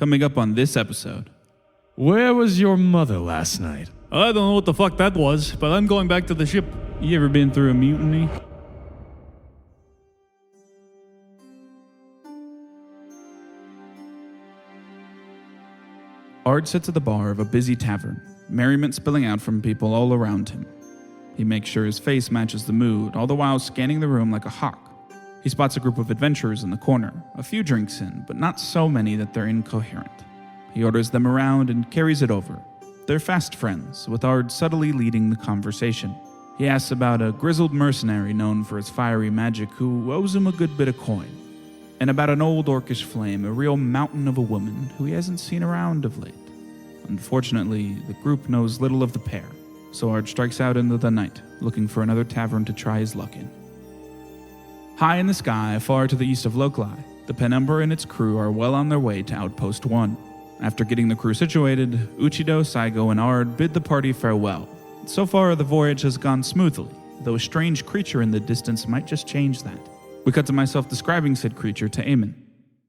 Coming up on this episode. Where was your mother last night? I don't know what the fuck that was, but I'm going back to the ship. You ever been through a mutiny? Ard sits at the bar of a busy tavern, merriment spilling out from people all around him. He makes sure his face matches the mood, all the while scanning the room like a hawk. He spots a group of adventurers in the corner, a few drinks in, but not so many that they're incoherent. He orders them around and carries it over. They're fast friends, with Ard subtly leading the conversation. He asks about a grizzled mercenary known for his fiery magic who owes him a good bit of coin, and about an old orcish flame, a real mountain of a woman who he hasn't seen around of late. Unfortunately, the group knows little of the pair, so Ard strikes out into the night, looking for another tavern to try his luck in. High in the sky, far to the east of Lokly, the Penumbra and its crew are well on their way to Outpost 1. After getting the crew situated, Uchido, Saigo, and Ard bid the party farewell. So far, the voyage has gone smoothly, though a strange creature in the distance might just change that. We cut to myself describing said creature to Eamon.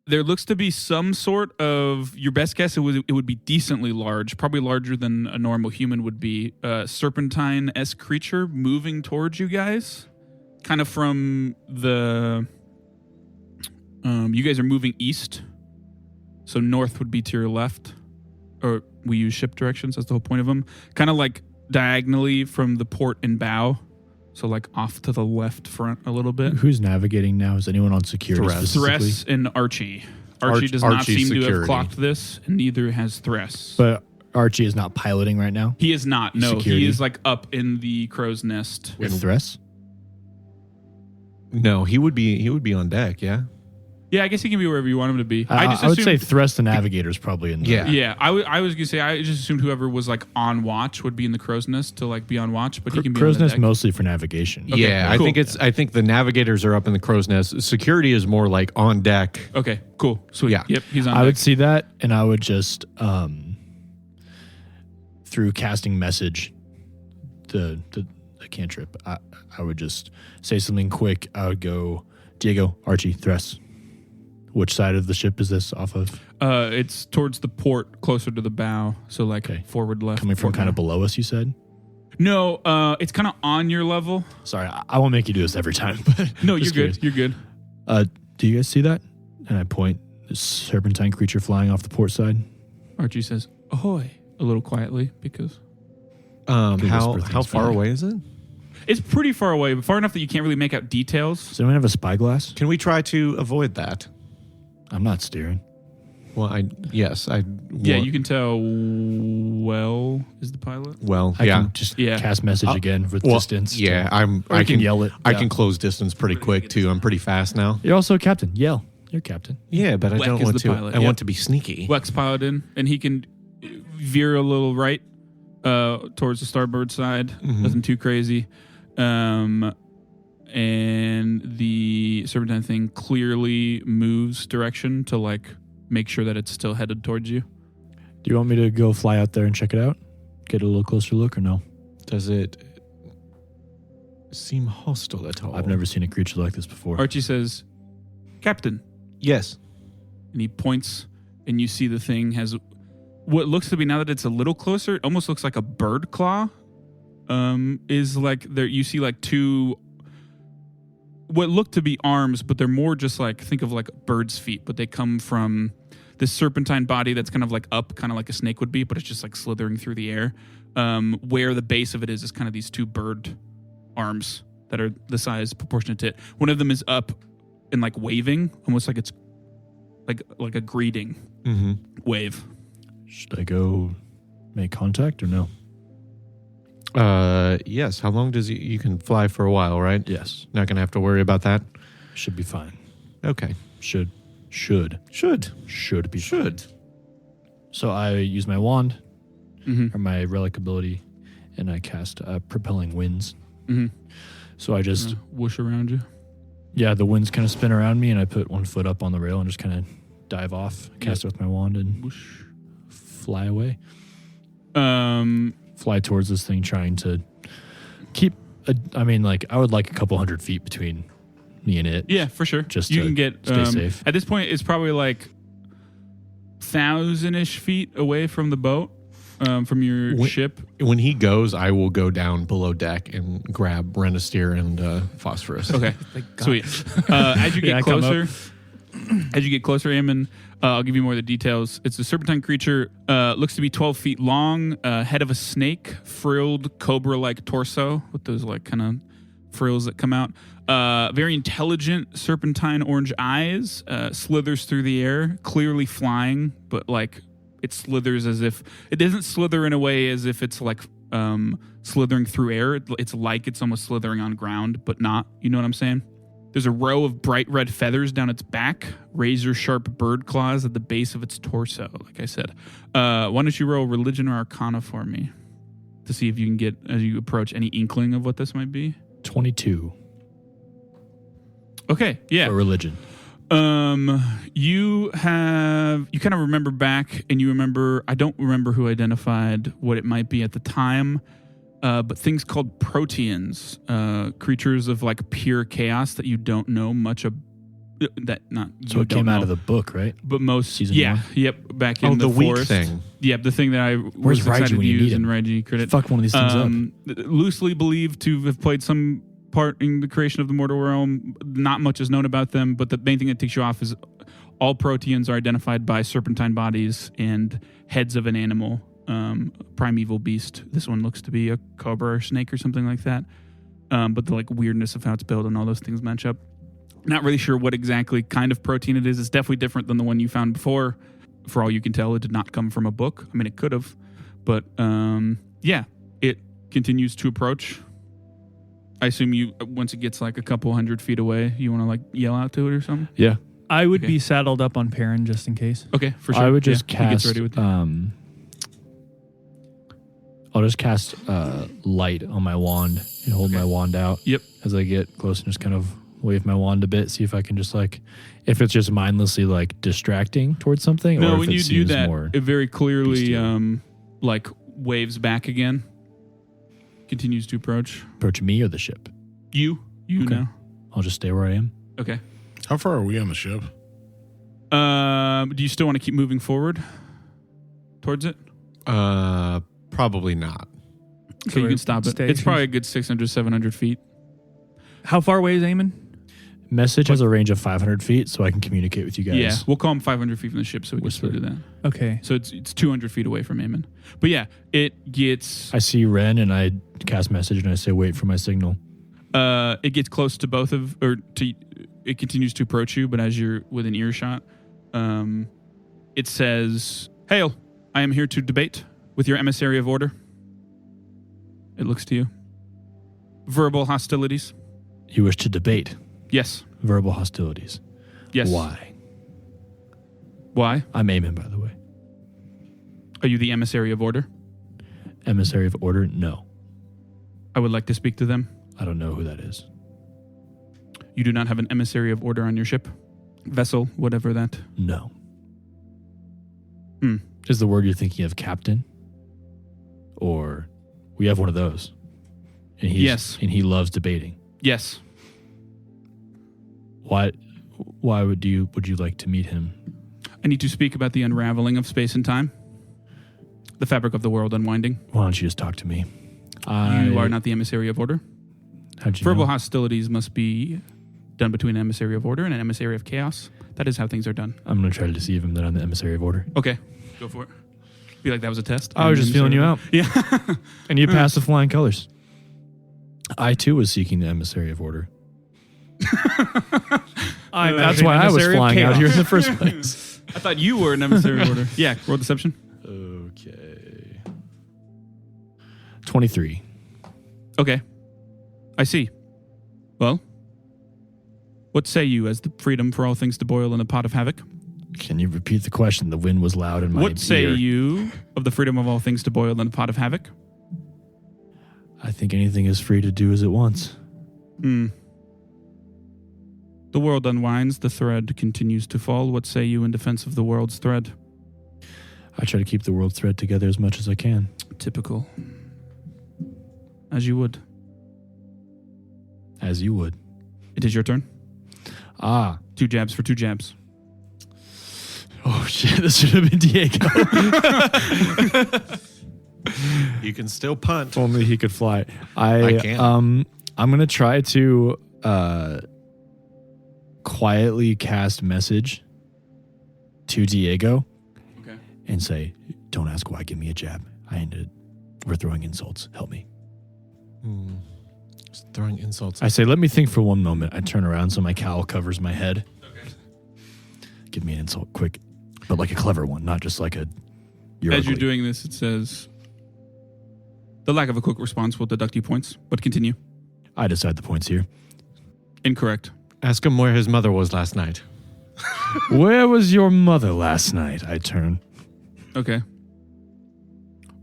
There looks to be some sort of, your best guess, it would be decently large, probably larger than a normal human would be, serpentine-esque creature moving towards you guys. Kind of from the, you guys are moving east, so north would be to your left, or we use ship directions, that's the whole point of them. Kind of like diagonally from the port and bow, so like off to the left front a little bit. Who's navigating now? Is anyone on security specifically? Thress and Archie. Archie does not seem to have clocked this, and neither has Thress. But Archie is not piloting right now? He is not, no. Security. He is like up in the crow's nest. With Thress? No, he would be on deck, yeah? Yeah, I guess he can be wherever you want him to be. I would say Thress the navigator's probably in there. Yeah, I was going to say, I just assumed whoever was like on watch would be in the crow's nest to like be on watch, but he can be crow's on the nest deck. mostly for navigation. Okay, yeah, cool. I think the navigators are up in the crow's nest. Security is more like on deck. Okay, cool. Sweet. Yeah. Yep, he's on I deck. would see that, and I would just, through casting message, the cantrip, I would just say something quick. I would go, Diego, Archie, Thress. Which side of the ship is this off of? It's towards the port, closer to the bow, so like forward left. Coming from kind of below us, you said? No, it's kind of on your level. Sorry, I won't make you do this every time. But No, you're just good. curious. You're good. Do you guys see that? And I point this serpentine creature flying off the port side. Archie says, ahoy, a little quietly, because How things far back. away is it? it's pretty far away, but far enough that you can't really make out details. Does anyone have a spyglass? Can we try to avoid that? I'm not steering. Well, Yeah, you can tell Well is the pilot. Well, I yeah. can just cast message again with Well, distance. Yeah, I can yell it. I Yeah. can close distance pretty quick too. I'm pretty fast now. You're also a captain. Yell. You're captain. Yeah, but I Weck don't is want the to. pilot, I yep. want to be sneaky. Weck's pilot in, and he can veer a little right towards the starboard side. Mm-hmm. Nothing too crazy. And the serpentine thing clearly moves direction to like make sure that it's still headed towards you. Do you want me to go fly out there and check it out? Get a little closer look or no? Does it seem hostile at all? I've never seen a creature like this before. Archie says, Captain. Yes. And he points, and you see the thing has what looks to be, now that it's a little closer, it almost looks like a bird claw. Is like there, you see like two what look to be arms, but they're more just like, think of like bird's feet, but they come from this serpentine body that's kind of like up, kind of like a snake would be, but it's just like slithering through the air. Where the base of it is kind of these two bird arms that are the size proportionate to it. One of them is up and like waving, almost like it's like a greeting wave. Should I go make contact or no? Yes. How long does you can fly for a while, right? Yes. Not going to have to worry about that? Should be fine. Okay. Should be fine. So I use my wand or my relic ability, and I cast propelling winds. So I just whoosh around you. Yeah, the winds kind of spin around me, and I put one foot up on the rail and just kind of dive off, cast it with my wand, and Whoosh. fly away. Fly towards this thing, trying to keep. I would like a couple 100 feet between me and it. Yeah, for sure. Just you to can get stay safe. At this point, it's probably like 1,000-ish feet away from the boat, from your ship. When he goes, I will go down below deck and grab Renisteer and Phosphorus. Okay, sweet. As you get closer, Eamon, I'll give you more of the details. It's a serpentine creature. Looks to be 12 feet long, head of a snake, frilled cobra-like torso with those like kind of frills that come out. Very intelligent serpentine orange eyes. Slithers through the air, clearly flying, but like it slithers as if it doesn't slither in a way as if it's like slithering through air. It's like it's almost slithering on ground, but not. You know what I'm saying? There's a row of bright red feathers down its back, razor-sharp bird claws at the base of its torso, like I said. Why don't you roll religion or arcana for me to see if you can get, as you approach, any inkling of what this might be? 22. Okay, yeah. For religion. You kind of remember back, and you remember, I don't remember who identified what it might be at the time, but things called proteans, creatures of like pure chaos that you don't know much about. So it came out of the book, right? But most Season yeah, one? yep, back in the weak forest thing. Yep, the thing that I was excited to when you use need and him? Reggie credit. Fuck one of these things up. Loosely believed to have played some part in the creation of the mortal realm. Not much is known about them, but the main thing that takes you off is all proteans are identified by serpentine bodies and heads of an animal, primeval beast. This one looks to be a cobra or snake or something like that. But the like weirdness of how it's built and all those things match up. Not really sure what exactly kind of protein it is. It's definitely different than the one you found before. For all you can tell, it did not come from a book. I mean, it could have. But, yeah, it continues to approach. I assume you, once it gets like a couple 100 feet away, you want to like yell out to it or something? Yeah. I would Okay. be saddled up on Perrin just in case. Okay, for sure. I would just He gets cast. ready with you. I'll just cast light on my wand and hold my wand out. Yep. As I get close and just kind of wave my wand a bit, see if I can just like, if it's just mindlessly like distracting towards something. No, or if when it you do seems that, more it very clearly bestial. like waves back again. Continues to approach. approach me or the ship. You Okay. know. I'll just stay where I am. Okay. How far are we on the ship? Do you still want to keep moving forward towards it? Probably not. So you can stop it. It's probably a good 600, 700 feet. How far away is Eamon? Message has a range of 500 feet, so I can communicate with you guys. Yeah, we'll call him 500 feet from the ship, so we can still do that. Okay. So it's 200 feet away from Eamon. But yeah, it gets I see Ren and I cast message and I say, wait for my signal. it gets close to both of, or to, it continues to approach you, but as you're within earshot, it says, "Hail, I am here to debate with your emissary of order." It looks to you. Verbal hostilities. You wish to debate Yes. verbal hostilities. Yes. Why? Why? I'm Eamon, by the way. Are you the emissary of order? Emissary of order? No. I would like to speak to them. I don't know who that is. You do not have an emissary of order on your ship? Vessel, whatever that. No. Hmm. Is the word you're thinking of captain? Or we have one of those. And he's, Yes. And he loves debating. Yes. Why would you like to meet him? I need to speak about the unraveling of space and time. The fabric of the world unwinding. Why don't you just talk to me? You are not the emissary of order. How'd you Verbal know? hostilities must be done between an emissary of order and an emissary of chaos. That is how things are done. I'm going to try to deceive him that I'm the emissary of order. Okay, go for it. Be like that was a test. I was just feeling you out. Yeah. And you passed the flying colors. I too was seeking the emissary of order. That's why I was flying out here in the first place. I thought you were an emissary of order. Yeah, roll deception. Okay. 23. Okay. I see. Well, what say you as the freedom for all things to boil in a pot of havoc? Can you repeat the question? The wind was loud in my What say ear. you of the freedom of all things to boil in a pot of havoc? I think anything is free to do as it wants. The world unwinds, the thread continues to fall. What say you in defense of the world's thread? I try to keep the world thread together as much as I can. Typical. As you would. As you would. It is your turn. 2 2 jabs for 2 jabs. Oh shit! This should have been Diego. You can still punt. If only he could fly. I can. I'm gonna try to quietly cast message to Diego Okay. and say, "Don't ask why. Give me a jab. We're throwing insults. Help me." Just throwing insults. I say, "Let me think for one moment." I turn around so my cowl covers my head. Okay. Give me an insult, quick, but like a clever one, not just like a. You're As ugly. you're doing this, it says, the lack of a quick response will deduct you points, but continue. I decide the points here. Incorrect. Ask him where his mother was last night. Where was your mother last night? I turn. Okay.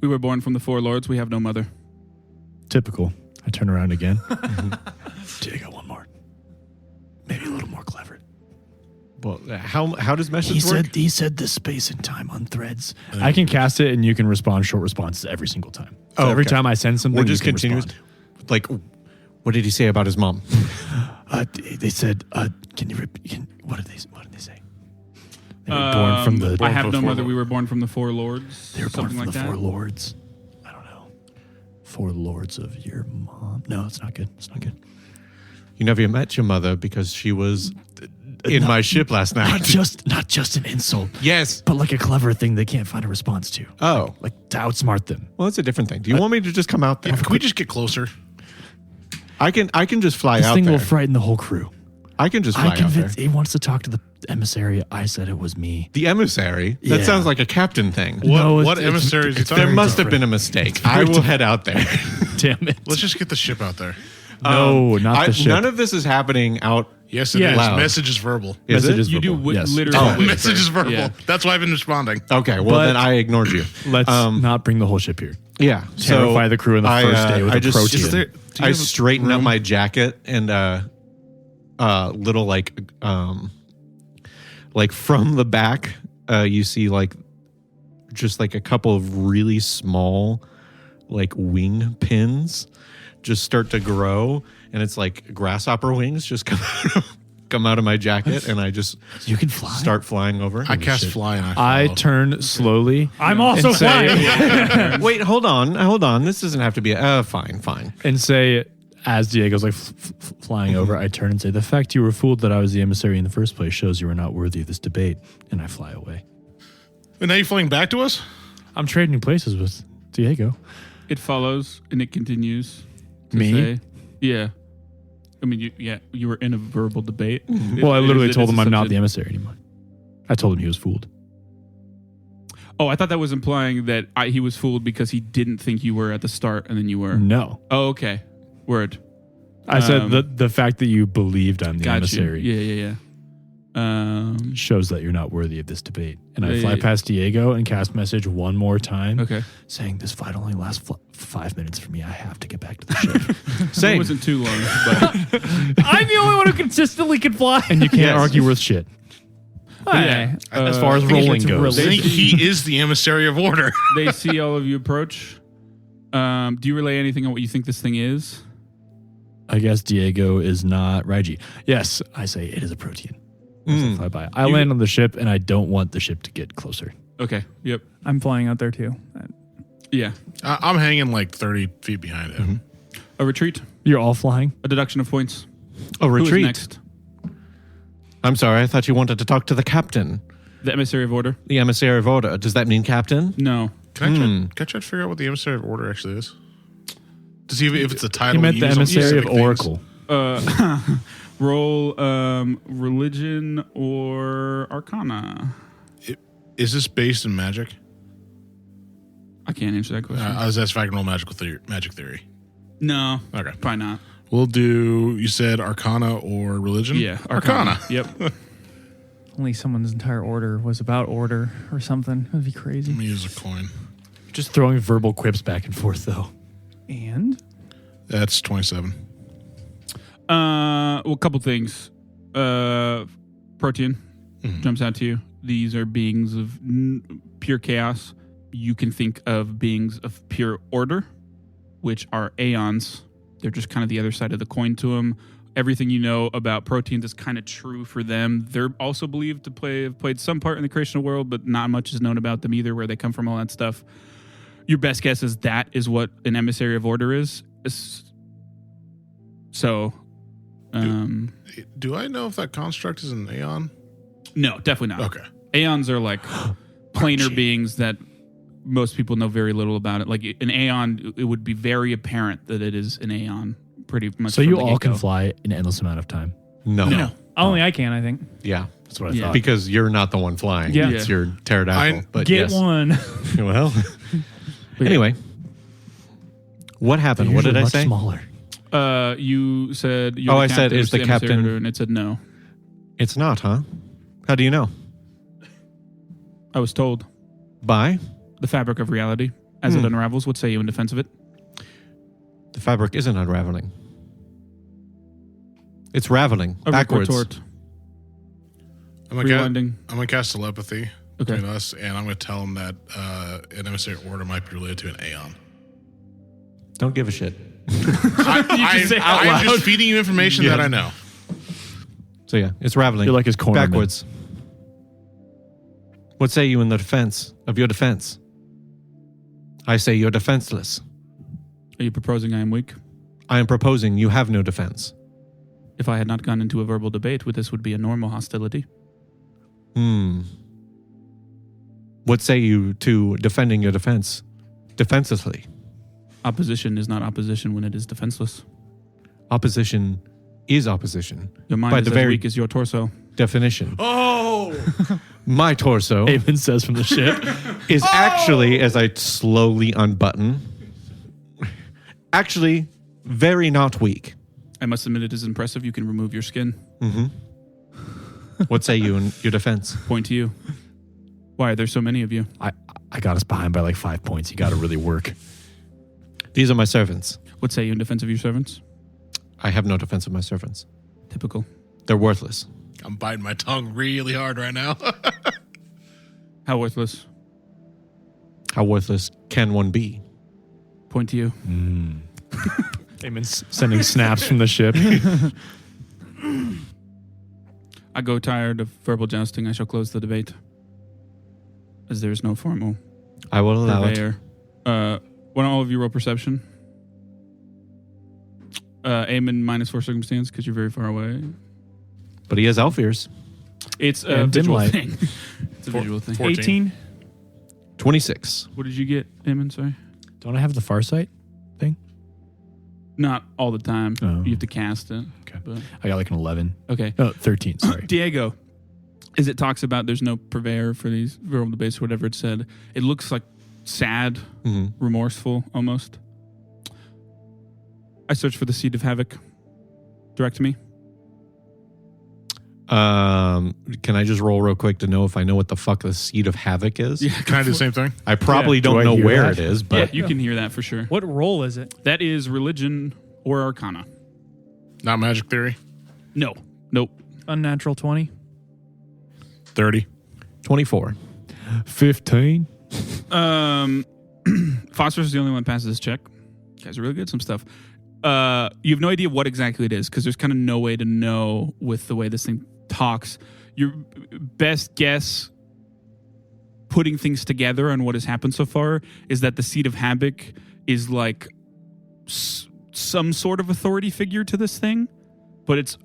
We were born from the four lords. We have no mother. Typical. I turn around again. Diego, one more. Maybe a little more clever. Well, how does message work? He said the space and time on threads. I can cast it and you can respond short responses every single time. So Oh, every okay. time I send something, We're just you can continuing. respond. Like, what did he say about his mom? They said, can you repeat? What did they say? They were born from the. I have no four mother. lords. We were born from the four lords. They were born something from like the that. four lords. I don't know. Four lords of your mom. No, it's not good. It's not good. You never met your mother because she was in my ship last night. Not just an insult, Yes. but like a clever thing they can't find a response to. Oh. Like to outsmart them. Well, that's a different thing. Do you want me to just come out there? Can we just get closer? I can just fly This out thing there. will frighten the whole crew. I can just fly I out there. convinced he wants to talk to the emissary. I said it was me. The emissary? That Yeah. sounds like a captain thing. What, No, what it's- emissary is he it's talking There must have about? been a mistake. I will head out there. Damn it. Let's just get the ship out there. No, not the ship. None of this is happening out. Yes, it Yeah. is. Loud. Message is verbal. Is Message it? is You do verbal, yes. literally. Oh, whisper. Message is verbal. Yeah. That's why I've been responding. Okay, well But- then I ignored you. Let's Um, not bring the whole ship here. Yeah. Terrify so the crew in the first day with I a just, protein. Is there- do you I have straighten up room? my jacket and little like from the back you see like just like a couple of really small like wing pins just start to grow, and it's like grasshopper wings just come out of my jacket, and I just You can fly. start flying over. I cast fly and I follow. turn slowly. I'm also And say- flying. Wait, hold on. This doesn't have to be. Fine. and say, as Diego's like flying over, I turn and say, "The fact you were fooled that I was the emissary in the first place shows you were not worthy of this debate." And I fly away. And now you're flying back to us? I'm trading places with Diego. It follows and it continues. To Me? say, yeah. I mean, you were in a verbal debate. Well, I literally told him I'm not the emissary anymore. I told him he was fooled. Oh, I thought that was implying that he was fooled because he didn't think you were at the start, and then you were. No. Oh, okay. Word. I said the fact that you believed I'm the Got emissary you. Yeah. shows that you're not worthy of this debate. And I Yeah, fly yeah. past Diego and cast message one more time, Okay. saying this fight only lasts 5 minutes for me. I have to get back to the ship. It Same. wasn't too long, but I'm the only one who consistently can fly. And you can't Yes. argue with shit. Hey. As far as I think rolling it's goes. I think he is the emissary of order. they see all of you approach. Do you relay anything on what you think this thing is? I guess Diego is not Raiji. Yes, I say it is a protein. As I fly by. I land on the ship and I don't want the ship to get closer. Okay. Yep. I'm flying out there too. Yeah. I'm hanging like 30 feet behind him. A retreat. You're all flying? A deduction of points. A Who is retreat. next? I'm sorry. I thought you wanted to talk to the captain, The emissary of order. the emissary of order. Does that mean captain? No. Can I try to figure out what the emissary of order actually is? To see if it's a title. He meant we the use on emissary of specific things. Oracle. Roll religion or arcana. Is this based in magic? I can't answer that question. I was asked if I can roll magic theory. No. Okay. Probably not. We'll do, you said arcana or religion? Yeah. Arcana. Yep. Only someone's entire order was about order or something. That'd be crazy. Let me use a coin. Just throwing verbal quips back and forth, though. And That's 27. Well, a couple things. Protean jumps out to you. These are beings of pure chaos. You can think of beings of pure order, which are aeons. They're just kind of the other side of the coin to them. everything you know about proteins is kind of true for them. They're also believed to have played some part in the creational world, but not much is known about them either, where they come from, all that stuff. Your best guess is that is what an emissary of order is. So, Do I know if that construct is an Aeon? no, definitely not. Okay. Aeons are like planar beings that most people know very little about. It. Like an Aeon, it would be very apparent that it is an Aeon pretty much. So from you the all get-go. can fly an endless amount of time. No. Only I can, I think. Yeah. That's what I Yeah. thought. Because you're not the one flying. Yeah. It's your pterodactyl. But Get yes. one. Well, anyway. What happened? What did I much say? Smaller. You said. Oh, I said, is the emissary captain- order, and it said no. It's not, huh? How do you know? I was told. By? The fabric of reality, as it unravels. What say you in defense of it? The fabric isn't unraveling. It's raveling A backwards. retort. I'm gonna, Rewinding. I'm gonna cast telepathy Okay. between us, and I'm gonna tell him that an emissary order might be related to an Aeon. Don't give a shit. I'm just feeding you information that I know. So yeah, it's raveling. You're like his cornerman. backwards. What say you in the defense of your defense? I say you're defenseless. Are you proposing I am weak? I am proposing you have no defense. If I had not gone into a verbal debate, this would be a normal hostility. What say you to defending your defense defenselessly? Opposition is not opposition when it is defenseless. Opposition is opposition. Your mind By is the as very weak as your torso. definition. Oh, My torso Haven says from the ship. is actually, as I slowly unbutton, actually very not weak. I must admit it is impressive. You can remove your skin. What say you in your defense? Point to you. Why are there so many of you? I got us behind by like 5 points. You got to really work. These are my servants. What say you in defense of your servants? I have no defense of my servants. Typical. They're worthless. I'm biting my tongue really hard right now. How worthless? How worthless can one be? Point to you. Haven's sending snaps from the ship. I go tired of verbal jousting. I shall close the debate. As there is no formal I will allow it. purveyor. Why don't all of you roll perception? Aim in -4 circumstance because you're very far away. But he has elf ears. It's a And dim visual light. thing. It's a visual thing. 14. 18. 26. What did you get, Eamon? Sorry. Don't I have the far sight thing? Not all the time. Oh. You have to cast it. Okay. But, I got like an 11. okay. Oh, 13. Sorry. Diego, as it talks about there's no purveyor for these verbal debates or whatever it said, it looks like sad, remorseful almost. I search for the seed of havoc. Direct me. Can I just roll real quick to know if I know what the fuck the seed of havoc is? Yeah, Can I do the same thing? I probably Yeah. Do don't I know hear where that? it is, yeah, but you can hear that for sure. What role is it? That is religion or arcana. Not magic theory. No. Nope. Unnatural 20. 30. 24. 15. Phosphorus is the only one that passes this check. You guys are really good at some stuff. You have no idea what exactly it is because there's kind of no way to know with the way this thing talks. Your best guess, putting things together on what has happened so far, is that the seed of havoc is like some sort of authority figure to this thing, but it's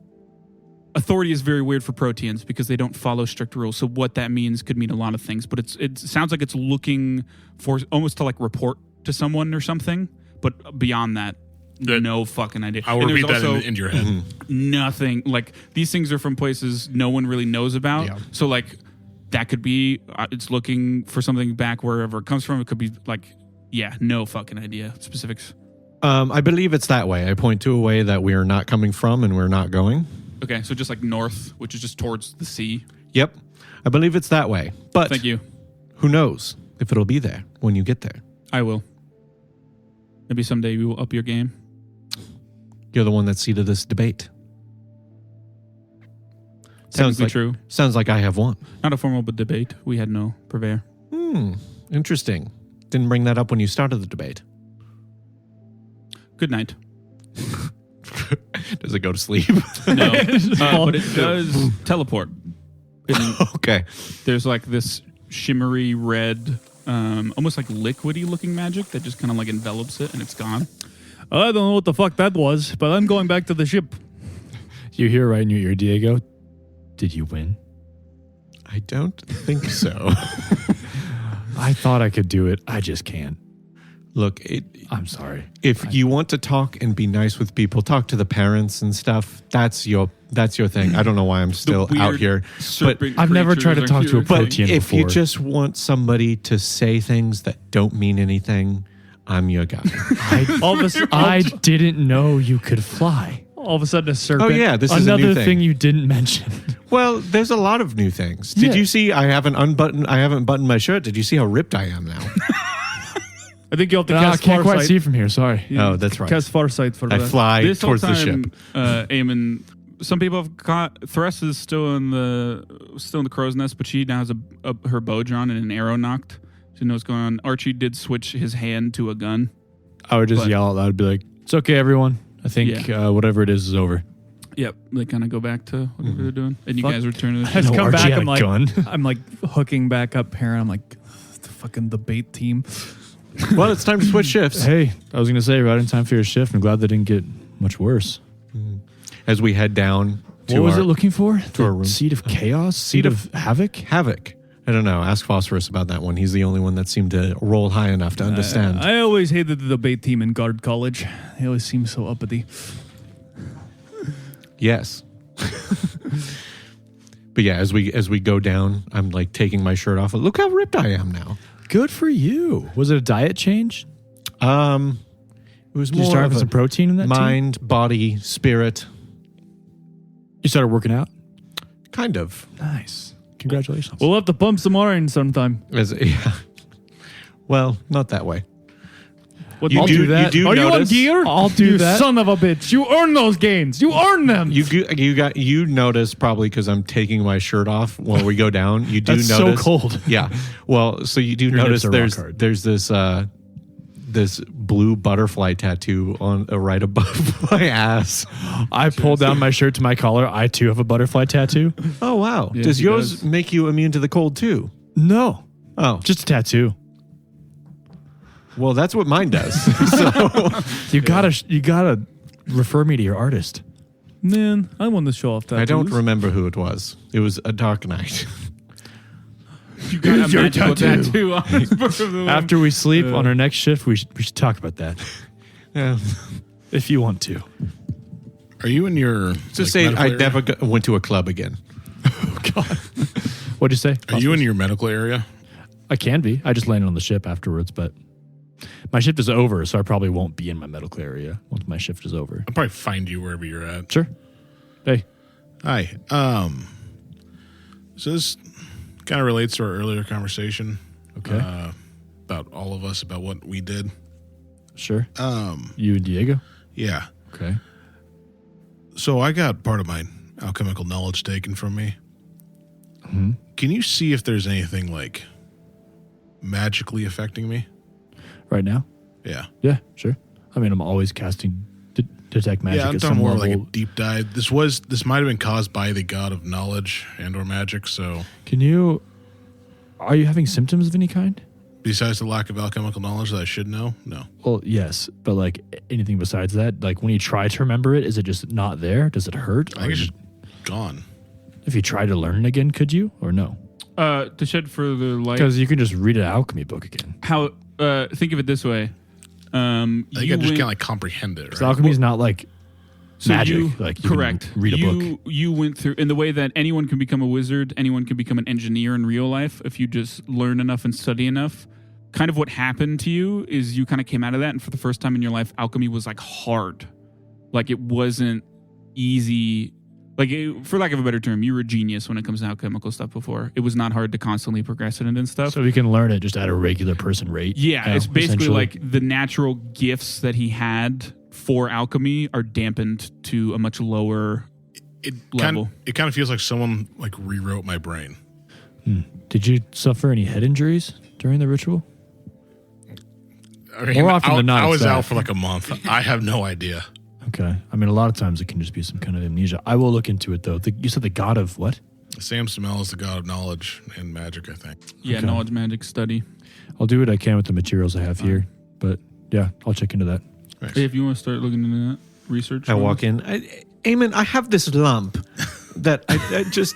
authority is very weird for proteans because they don't follow strict rules. So what that means could mean a lot of things, but it sounds like it's looking for almost to like report to someone or something, but beyond that, no fucking idea. I'll And there's repeat that also into your head. nothing. Like these things are from places no one really knows about. Yeah. So like that could be it's looking for something back wherever it comes from. It could be like no fucking idea specifics. I believe it's that way. I point to a way that we are not coming from and we're not going. Okay, so just like north, which is just towards the sea. Yep. I believe it's that way. But Thank you. who knows if it'll be there when you get there. I will. Maybe someday you will up your game. You're the one that seeded this debate. Technically true. Sounds like I have won. Not a formal but debate. We had no purveyor. Interesting. Didn't bring that up when you started the debate. Good night. Does Does it go to sleep? No, but it does teleport. Okay. There's like this shimmery red, almost like liquidy looking magic that just kind of like envelops it and it's gone. I don't know what the fuck that was, but I'm going back to the ship. You hear right in your ear, Diego? Did you win? I don't think so. I thought I could do it. I just can't. Look, I'm sorry. if you want to talk and be nice with people, talk to the parents and stuff. That's your thing. I don't know why I'm still out here. But I've never tried to talk to a But protein if before. you just want somebody to say things that don't mean anything, I'm your guy. I didn't know you could fly. All of a sudden, a serpent. Oh, yeah, this is a Another new thing. thing you didn't mention. Well, there's a lot of new things. Did Yeah. you see I haven't buttoned my shirt? Did you see how ripped I am now? I think you have to I cast can't quite Farsight. see from here. Sorry. Oh, that's right. Cast Farsight for I that. fly This towards whole the time, ship. Eamon, some people have got Thress is still in the crow's nest, but she now has her bow drawn and an arrow knocked. She knows what's going on. Archie did switch his hand to a gun. I would just But- yell out loud, be like, "It's okay, everyone. I think whatever it is over." Yep, they kind of go back to whatever they're doing, and you Fuck. guys return to the I just ship. come Archie back. had I'm a like, gun. I'm like hooking back up here, and I'm like, the bait team. Well, it's time to switch shifts. Hey, I was going to say, right in time for your shift. I'm glad they didn't get much worse. As we head down to What was our it looking for? our room. Seed of chaos? Seed of havoc? havoc. I don't know. Ask Phosphorus about that one. He's the only one that seemed to roll high enough to understand. I always hated the debate team in Guard College. They always seem so uppity. Yes. But yeah, as we go down, I'm like taking my shirt off. Look how ripped I am now. Good for you. Was it a diet change? It was Did you more start of having a some protein in that tea? mind, body, spirit, You started working out? kind of. Nice. Congratulations. We'll have to pump some iron sometime. Yeah. Well, not that way. What You I'll do do that. You do Are you on notice, gear? I'll do you that. son of a bitch. You earn those gains. You earn them. You notice probably because I'm taking my shirt off when we go down. You do That's notice so cold. Yeah. Well, so you do Your notice nips are rock hard. there's this blue butterfly tattoo on right above my ass. I pulled down my shirt to my collar. I too have a butterfly tattoo. Oh wow. Yes, does he yours does. make you immune to the cold too? No. Oh, Just a tattoo. well, that's what mine does. So You gotta refer me to your artist. Man, I want to show off that. I don't remember who it was. It was a dark night. You got a your magical tattoo. tattoo on his book of the limb. After we sleep on our next shift, we should talk about that Yeah. if you want to. Are you in your Just like, say medical I area? never went to a club again. What'd you say? Are you in your medical area? I can be. I just landed on the ship afterwards, but my shift is over, so I probably won't be in my medical area once my shift is over. I'll probably find you wherever you're at. Sure. Hey. Hi. So this kind of relates to our earlier conversation. Okay. About all of us, about what we did. Sure. You and Diego? Yeah. Okay. So I got part of my alchemical knowledge taken from me. Mm-hmm. Can you see if there's anything like magically affecting me? Right now? Yeah. Yeah, sure. I mean, I'm always casting detect magic Yeah, I'm at talking some more level. like a deep dive. This might have been caused by the god of knowledge and or magic. So Are you having symptoms of any kind? besides the lack of alchemical knowledge that I should know, no. Well, yes, but like anything besides that, like when you try to remember it, is it just not there? Does it hurt? I think it's just gone. If you try to learn it again, could you or no? To shed further light, Because you can just read an alchemy book again. how think of it this way. I think You I just went- can't like comprehend it, Because right? alchemy is not like So magic. you- Like you correct. can read a book. You went through in the way that anyone can become a wizard, anyone can become an engineer in real life if you just learn enough and study enough. Kind of what happened to you is you kind of came out of that, and for the first time in your life, alchemy was like hard. Like it wasn't easy. Like for lack of a better term, you were a genius when it comes to alchemical stuff before. It was not hard to constantly progress it and stuff. So we can learn it just at a regular person rate. Yeah, it's basically essentially. like the natural gifts that he had for alchemy are dampened to a much lower level. It kind of feels like someone like rewrote my brain. Did you suffer any head injuries during the ritual? I mean, More often than not, I it's was that. out for like a month. I have no idea. Okay. I mean, a lot of times it can just be some kind of amnesia. I will look into it, though. You said the god of what? Sam Smell is the god of knowledge and magic, I think. Yeah, Okay. knowledge magic study. I'll do what I can with the materials I have here. But yeah, I'll check into that. Nice. Hey, if you want to start looking into that research, I walk in. Eamon, I have this lump that I just.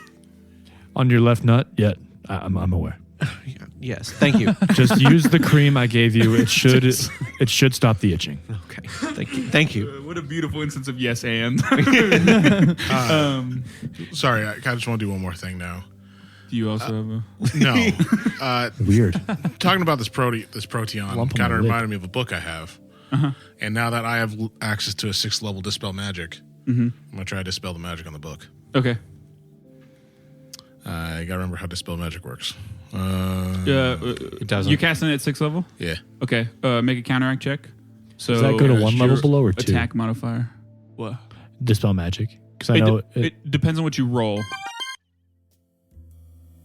On your left nut? Yeah, I'm aware. Yes, thank you. Just use the cream I gave you. It should stop the itching. Okay, thank you. What a beautiful instance of yes and. Sorry, I just want to do one more thing now. Do you also have a? No. Weird. Talking about this proteon Lump on kind my of lip. reminded me of a book I have. And now that I have access to a 6th level Dispel Magic, I'm going to try to dispel the magic on the book. Okay. I got to remember how Dispel Magic works. It doesn't. You casting it at 6th level? Yeah. Okay. Make a counteract check. So Does that go to one your level below or 2? attack modifier? What? Dispel magic. Because I know It depends on what you roll.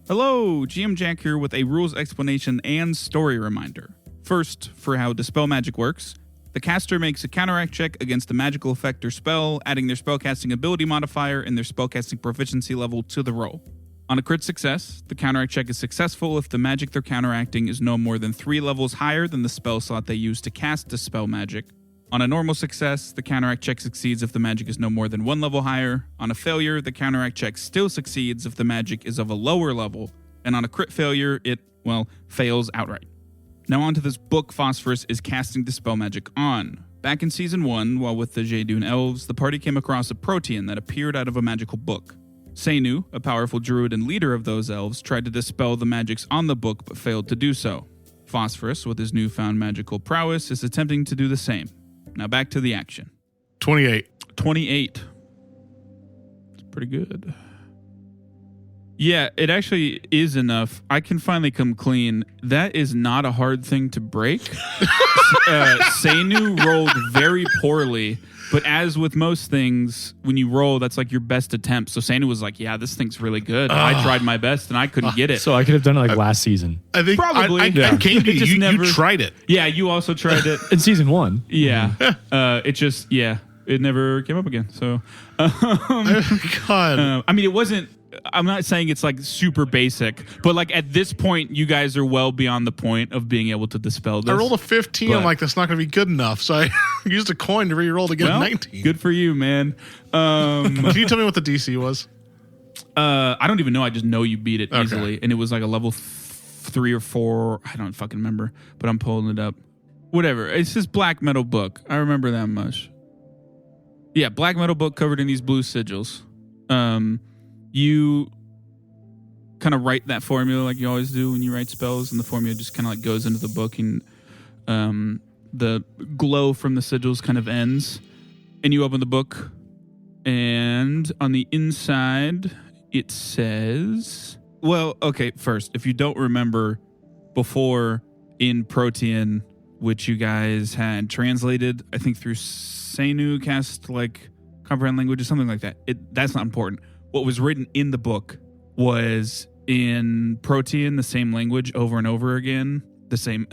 Hello, GM Jack here with a rules explanation and story reminder. First, for how Dispel Magic works, the caster makes a counteract check against the magical effect or spell, adding their spellcasting ability modifier and their spellcasting proficiency level to the roll. On a crit success, the counteract check is successful if the magic they're counteracting is no more than 3 levels higher than the spell slot they use to cast Dispel Magic. On a normal success, the counteract check succeeds if the magic is no more than 1 level higher. On a failure, the counteract check still succeeds if the magic is of a lower level. And on a crit failure, it, fails outright. Now onto this book Phosphorus is casting Dispel Magic on. Back in Season 1, while with the Jaydun Elves, the party came across a protean that appeared out of a magical book. Senu, a powerful druid and leader of those elves, tried to dispel the magics on the book but failed to do so. Phosphorus, with his newfound magical prowess, is attempting to do the same. Now back to the action. 28. 28. It's pretty good. Yeah, it actually is enough. I can finally come clean. That is not a hard thing to break. Senu rolled very poorly, but as with most things, when you roll, that's like your best attempt. So Senu was like, yeah, this thing's really good. I tried my best and I couldn't get it. So I could have done it like last season. I think Probably. I came to It just you. never- You tried it. Yeah, you also tried it. In season 1. Yeah. It never came up again. So, God. I mean, it wasn't. I'm not saying it's like super basic, but like at this point, you guys are well beyond the point of being able to dispel this. I rolled a 15. I'm but- like, that's not going to be good enough. So I used a coin to re-roll to get a Well, 19. good for you, man. Can you tell me what the DC was? I don't even know. I just know you beat it Okay. easily, and it was like a level 3 or 4. I don't fucking remember, but I'm pulling it up. Whatever. It's this black metal book. I remember that much. Yeah, black metal book covered in these blue sigils. You kind of write that formula like you always do when you write spells, and the formula just kind of like goes into the book, and the glow from the sigils kind of ends, and you open the book, and on the inside it says, well, okay, first, if you don't remember, before in Protean, which you guys had translated, I think through Senu cast like comprehend language or something like that. That's not important. What was written in the book was in Protean, the same language over and over again, the same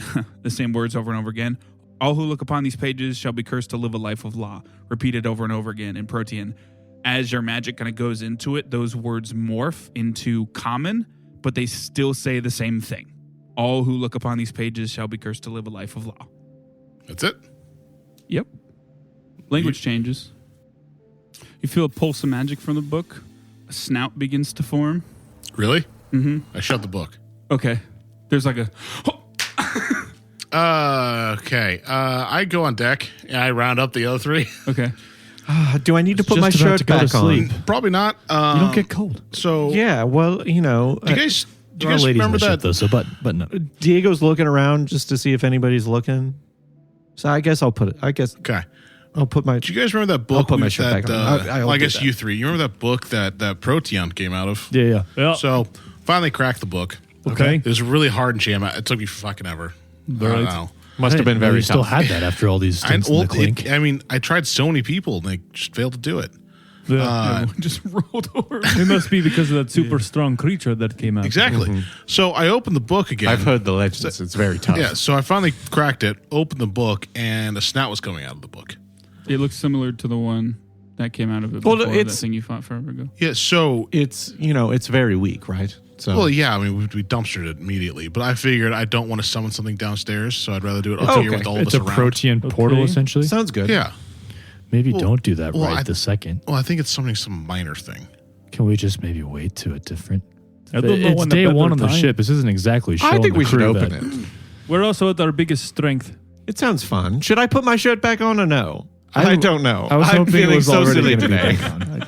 words over and over again. All who look upon these pages shall be cursed to live a life of law. Repeated over and over again in Protean. As your magic kind of goes into it, those words morph into common, but they still say the same thing. All who look upon these pages shall be cursed to live a life of law. That's it. Yep. Language changes. You feel a pulse of magic from the book. A snout begins to form. Really? Mm-hmm. I shut the book. Okay. There's like a... Okay. I go on deck and I round up the other 3. Okay. Do I need to put just my about shirt to go to back on? sleep. Probably not. You don't get cold. So Yeah, well, Do you guys? Do you guys ladies in remember the ship, that? though, so but no. Diego's looking around just to see if anybody's looking. So I guess I'll put it. Okay. I'll put my. Do you guys remember that book? put my with shirt that, back on. well, I do guess that. you 3. You remember that book that Protean came out of? Yeah. So finally cracked the book. Okay. It was really hard and jam. It took me fucking ever. I don't Right. know. Must have been Hey, very you still tough. had that after all these stints in the clink. I mean, I tried so many people and they just failed to do it. Just rolled over. It must be because of that super strong creature that came out. Exactly. So I opened the book again. I've heard the legends. It's very tough. Yeah, so I finally cracked it, opened the book, and a snout was coming out of the book. It looks similar to the one that came out of it Well, before, that it's- thing you fought forever ago. Yeah, so It's it's very weak, right? So well, yeah. I mean, we dumpstered it immediately, but I figured I don't want to summon something downstairs, so I'd rather do it up Okay. here with all of It's us a around. protean portal, Okay. essentially. sounds good. Yeah. Maybe Well- don't do that well, right this second. Well, I think it's something some minor thing. Can we just maybe wait to a different? I don't know It's when day better one on the time. ship. This isn't exactly. I showing think the we should crew open that- it. We're also at our biggest strength. It sounds fun. Should I put my shirt back on or no? I don't know. I was I'm hoping it feeling was so already silly gonna be today. back on.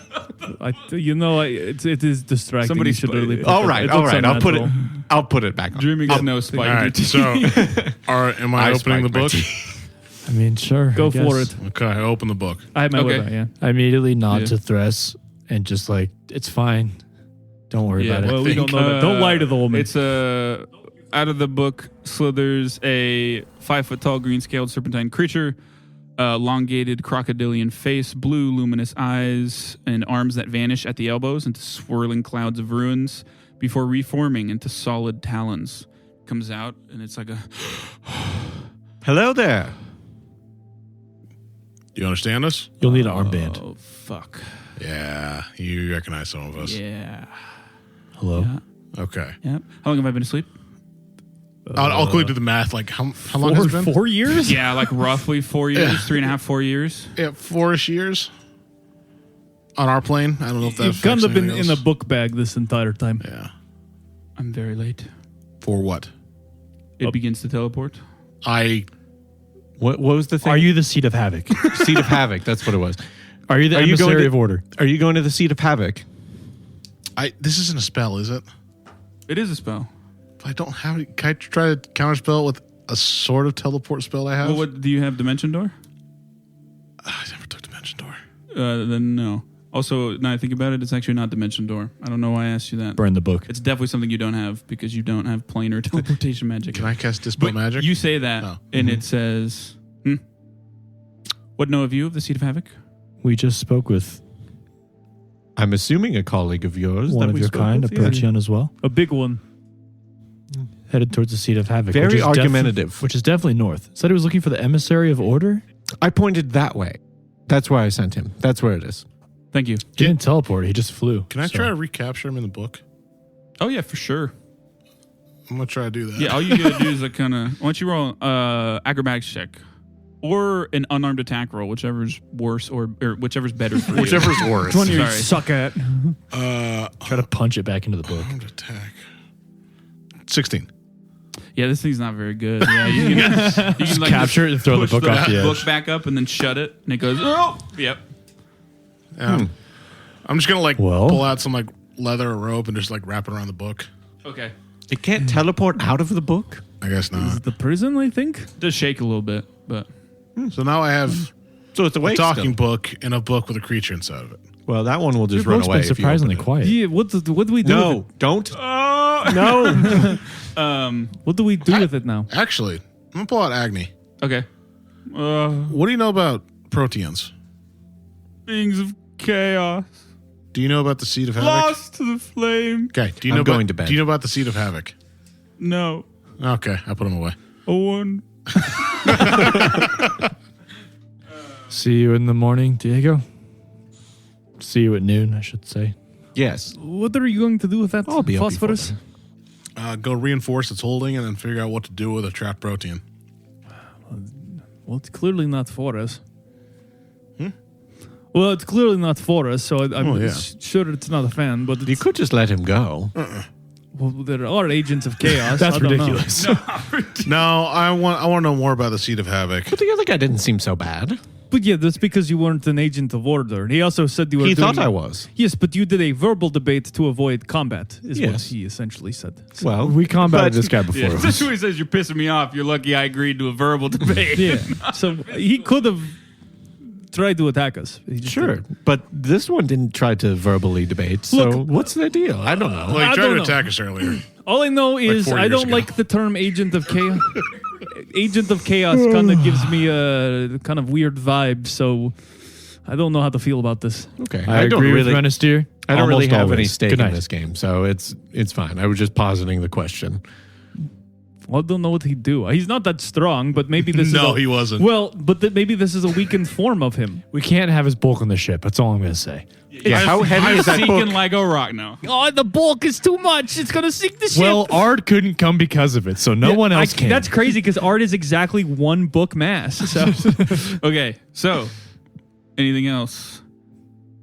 It is distracting. Somebody You should split really it. All right, it all looks right. unnatural. I'll put it back on. Dreaming is no spike. All right. So, am I opening the spiked my book? teeth. I mean, sure. Go I for guess. it. Okay, I open the book. I have my Okay. weapon, yeah. I immediately nod Yeah. to Thress and just like, it's fine. Don't worry Yeah, about it. Well, we don't know that. Don't lie to the woman. It's out of the book slithers a 5-foot-tall green-scaled serpentine creature, elongated crocodilian face, blue luminous eyes, and arms that vanish at the elbows into swirling clouds of ruins before reforming into solid talons. Comes out and it's like a Hello there. Do you understand us? You'll need an armband. oh fuck Yeah, you recognize some of us. yeah. Hello. Yeah. Okay. Yep. How long have I been asleep? I'll quickly do the math. Like, how long has it been? 4 years? Yeah, like roughly 4 years, 3.5, 4 years. Yeah, 4-ish years. On our plane. I don't know if that You've kind affects of been anything in a else. book bag this entire time. Yeah. I'm very late. For what? It begins to teleport. What was the thing? Are you the Seat of Havoc? Seat of Havoc? That's what it was. Are you the Are you going emissary to- of order? Are you going to the Seat of Havoc? This isn't a spell, is it? It is a spell. If I don't have it, can I try to counterspell it with a sort of teleport spell I have? Well, what do you have? Dimension Door? I never took Dimension Door. Then no. Also, now I think about it, it's actually not Dimension Door. I don't know why I asked you that. Burn the book. It's definitely something you don't have because you don't have planar teleportation magic. Can I cast Dispel But Magic? You say that, Oh. and it says, What know of you of the Seat of Havoc? We just spoke with I'm assuming a colleague of yours. one that of we your spoke kind, a with, yeah. Protean as well, A big one. headed towards the Seat of Havoc. Very which is argumentative. which is definitely north. Said he was looking for the emissary of order. I pointed that way. That's where I sent him. That's where it is. Thank you. He didn't teleport. He just flew. Can I So- try to recapture him in the book? Oh, yeah, for sure. I'm going to try to do that. Yeah, all you gotta do is like kind of, why don't you roll acrobatics check? Or an unarmed attack roll, whichever's worse or whichever's better for you. Whichever's worse. Which one you Sorry. suck at? Try to punch it back into the book. Armed attack. 16. Yeah, this thing's not very good. Yeah, you can, you can like capture it and throw the push book off the edge. book back up and then shut it, and it goes. Oh, yep. I'm just going to like Well- pull out some like leather or rope and just like wrap it around the book. Okay. It can't teleport out of the book? I guess not. The prison, I think? Does shake a little bit, but So now I have So it's a awake talking still. book and a book with a creature inside of it. Well, that one will just Your run book's away. been surprisingly quiet. Yeah, what do we do with No, don't. No. it? What do we do with it now? Actually, I'm going to pull out Agni. okay. What do you know about Proteans? Beings of chaos, Do you know about the Seed of Havoc? lost to the flame. Okay. Do you I'm know going about, to bed. Do you know about the Seed of Havoc? No, Okay, I put him away. a one. See you in the morning, Diego. See you at noon, I should say. Yes. What are you going to do with that I'll be up before phosphorus? Go reinforce its holding and then figure out what to do with a trapped Protean. Well, it's clearly not for us. Well, it's clearly not for us, so I'm Oh, yeah. sure it's not a fan. But You it's, could just let him go. well, there are agents of chaos. That's I don't know. ridiculous. No, I want to know more about the Seed of Havoc. But the other guy didn't seem so bad. But yeah, that's because you weren't an agent of order. He also said you were. He doing, thought I was. Yes, but you did a verbal debate to avoid combat. Is what Yes. he essentially said. So, Well, We combated but- this guy before. Yeah, that's what he says. You're pissing me off. You're lucky I agreed to a verbal debate. yeah. So he could have tried to attack us. He just Sure, didn't. but this one didn't try to verbally debate. So Look- what's the deal? I don't know. Well, he I tried don't to know. attack us earlier. All I know is 4 I years don't ago. like the term agent of chaos. Agent of chaos kind of gives me a kind of weird vibe. So I don't know how to feel about this. Okay, I don't agree really. with Menastir. I don't really Almost have any always. stake Good in night. this game, so it's fine. I was just positing the question. Well, I don't know what he'd do. He's not that strong, but maybe this is No, he wasn't. Well, but maybe this is a weakened form of him. We can't have his bulk on the ship. That's all I'm going to say. Yeah, how heavy is that book? Seeking Lego rock now. Oh, the bulk is too much. It's going to sink the ship. Well, Ard couldn't come because of it, so no one else can. That's crazy because Art is exactly one book mass. So Okay, so anything else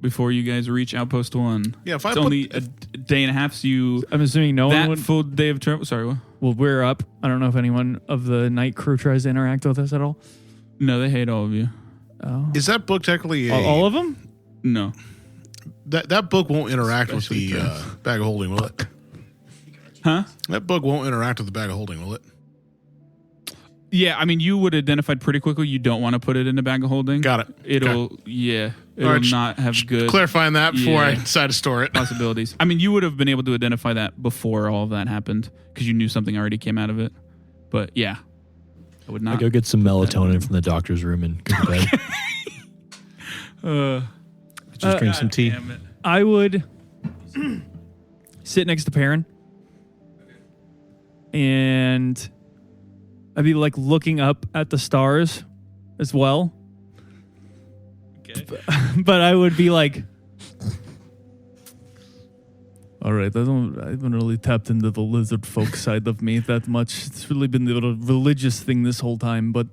before you guys reach Outpost 1? Yeah, if it's only a day and a half, so you I'm assuming no one that would. full day of travel. Sorry, what? Well, we're up. I don't know if anyone of the night crew tries to interact with us at all. No, they hate all of you. Oh, Is that book technically all of them? No, that book won't interact with the bag of holding, will it? huh? That book won't interact with the bag of holding, will it? Yeah, I mean, you would identified pretty quickly. You don't want to put it in a bag of holding. Got it. It'll All right, not have good clarifying that before I Yeah. decide to store it. possibilities. I mean, you would have been able to identify that before all of that happened because you knew something already came out of it. But yeah, I would I not. go get some melatonin from the doctor's room and go to bed. Just drink some tea. Damn it. I would sit next to Perrin, and I'd be like looking up at the stars as well. Okay. But I would be like, all right, I haven't really tapped into the lizard folk side of me that much. It's really been the religious thing this whole time, but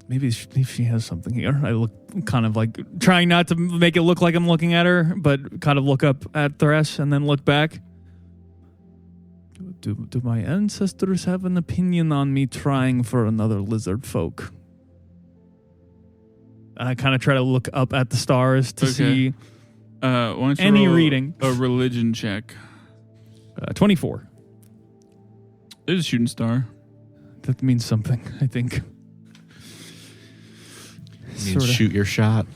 maybe she has something here. I look kind of like trying not to make it look like I'm looking at her, but kind of look up at Thresh and then look back. Do my ancestors have an opinion on me trying for another lizard folk? And I kind of try to look up at the stars to see Why don't you any roll reading. a religion check. 24. There's a shooting star. That means something, I think. Means Sorta. shoot your shot.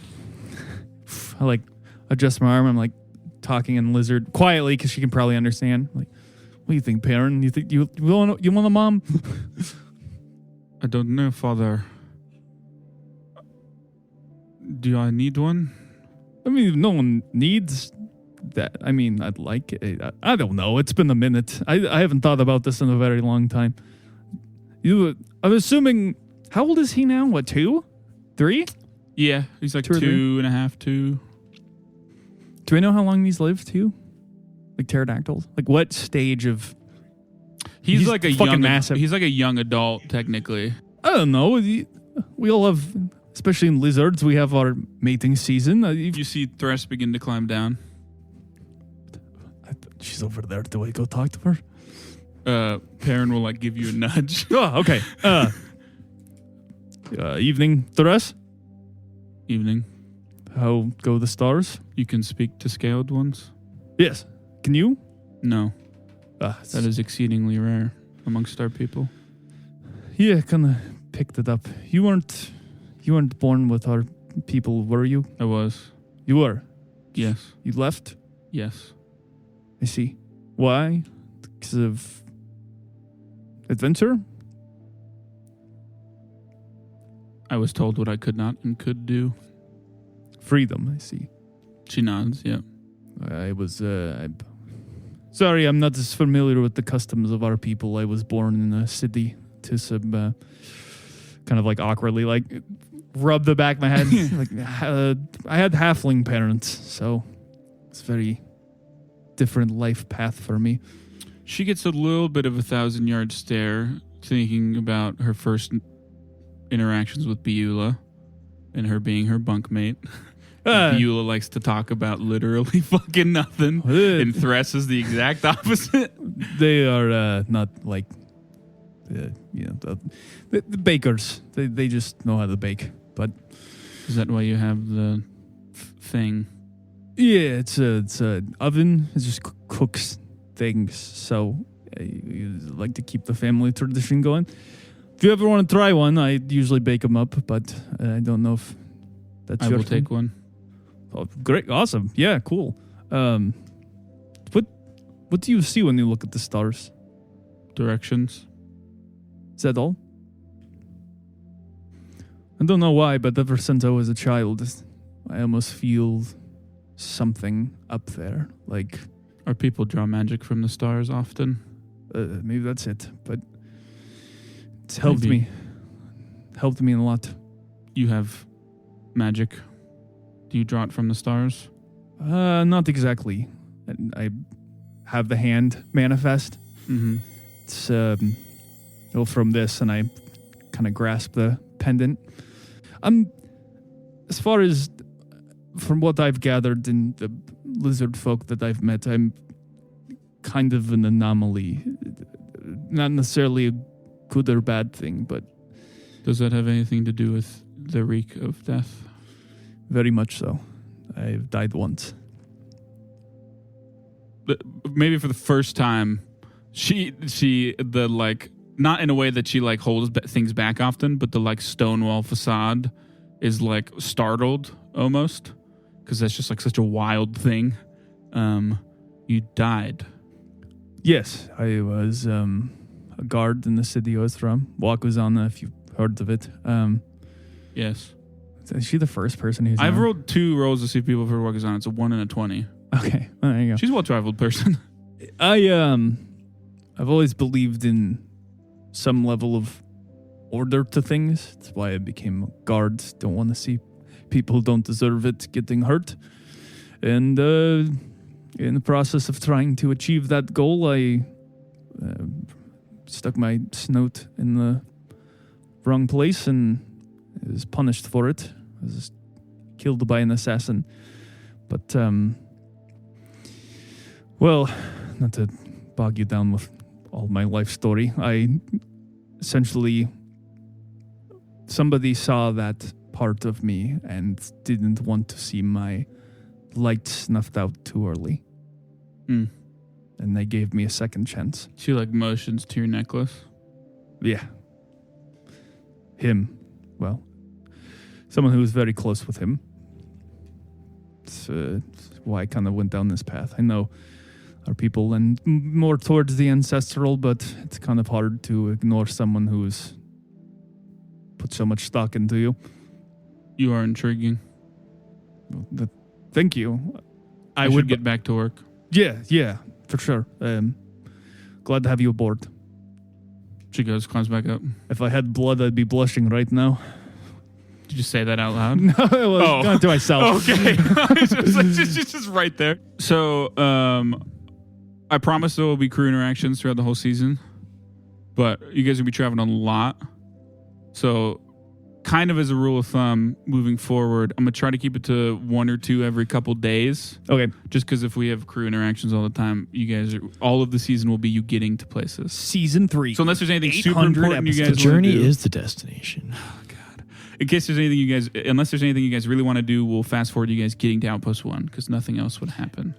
I like adjust my arm. I'm like talking in lizard quietly because she can probably understand. Like, what do you think, Perrin? You think you want a mom? I don't know, Father. Do I need one? I mean, no one needs that. I mean, I'd like it. I don't know. It's been a minute. I haven't thought about this in a very long time. I'm assuming. How old is he now? What, 2? 3? Yeah, he's like 2 or 3. 2.5, 2. Do we know how long these live too? Like pterodactyls? Like what stage of? He's like a fucking young massive. He's like a young adult, technically. I don't know. We all have, especially in lizards, we have our mating season. You see Thresh begin to climb down. She's over there. Do I go talk to her? Perrin will like give you a nudge. Oh, okay. Evening, Thresh. Evening. How go the stars? You can speak to scaled ones? Yes. Can you? No, that is exceedingly rare amongst our people. Yeah, kind of picked it up. You weren't born with our people, were you? I was. You were. Yes. You left. Yes. I see. Why? Because of adventure? I was told what I could not and could do. Freedom, I see. She nods, yeah. I was, sorry, I'm not as familiar with the customs of our people. I was born in a city to some, kind of like awkwardly, like, rub the back of my head. Like, I had halfling parents, so it's very different life path for me. She gets a little bit of a 1,000-yard stare, thinking about her first interactions with Beulah and her being her bunkmate. Beulah likes to talk about literally fucking nothing, and Thresh is the exact opposite. They are not like, the bakers. They just know how to bake. But Is that why you have the thing? yeah, it's a oven. It just cooks things. So you like to keep the family tradition going. If you ever want to try one, I usually bake them up, but I don't know if that's I your will thing. take one. Oh, great, awesome, yeah, cool. What do you see when you look at the stars? Directions. Is that all? I don't know why, but ever since I was a child, I almost feel something up there. Like, Our people draw magic from the stars often. Maybe that's it. But it's helped Maybe. me. Helped me a lot. You have magic. Do you draw it from the stars? Not exactly. I have the hand manifest. Mm-hmm. It's from this, and I kind of grasp the pendant. As far as from what I've gathered in the lizard folk that I've met, I'm kind of an anomaly. Not necessarily a good or bad thing, but Does that have anything to do with the reek of death? very much so. I've died once. But maybe for the first time, she not in a way that she like holds things back often, but the like stonewall facade is like startled almost, because that's just like such a wild thing. You died. Yes, I was a guard in the city I was from. Wakuzana, if you've heard of it. Yes. Is she the first person who's... I've known? rolled 2 rolls to see people for Wakazan. It's a 1 and a 20. Okay, well, there you go. She's a well-traveled person. I've always believed in some level of order to things. That's why I became a guard. Don't want to see people who don't deserve it getting hurt. And in the process of trying to achieve that goal, I stuck my snout in the wrong place and was punished for it. I was killed by an assassin. But, well, not to bog you down with all my life story, I essentially, somebody saw that part of me and didn't want to see my light snuffed out too early. Mm. And they gave me a second chance. She like motions to your necklace. Yeah. Him. Well, someone who was very close with him. It's why I kind of went down this path. I know our people and more towards the ancestral, but it's kind of hard to ignore someone who's put so much stock into you. You are intriguing. Thank you. I would get back to work. Yeah, for sure. Glad to have you aboard. She goes, climbs back up. If I had blood, I'd be blushing right now. Did you say that out loud? No, I was going to myself. Okay. It's just right there. So, I promise there will be crew interactions throughout the whole season, but you guys will be traveling a lot. So, kind of as a rule of thumb, moving forward, I'm going to try to keep it to 1 or 2 every couple days. Okay. Just because if we have crew interactions all the time, you guys all of the season will be you getting to places. Season 3. So unless there's anything super 800 important you guys The episodes. wanna journey do- is the destination. In case there's anything unless there's anything you guys really want to do, we'll fast forward you guys getting to Outpost 1 because nothing else would happen.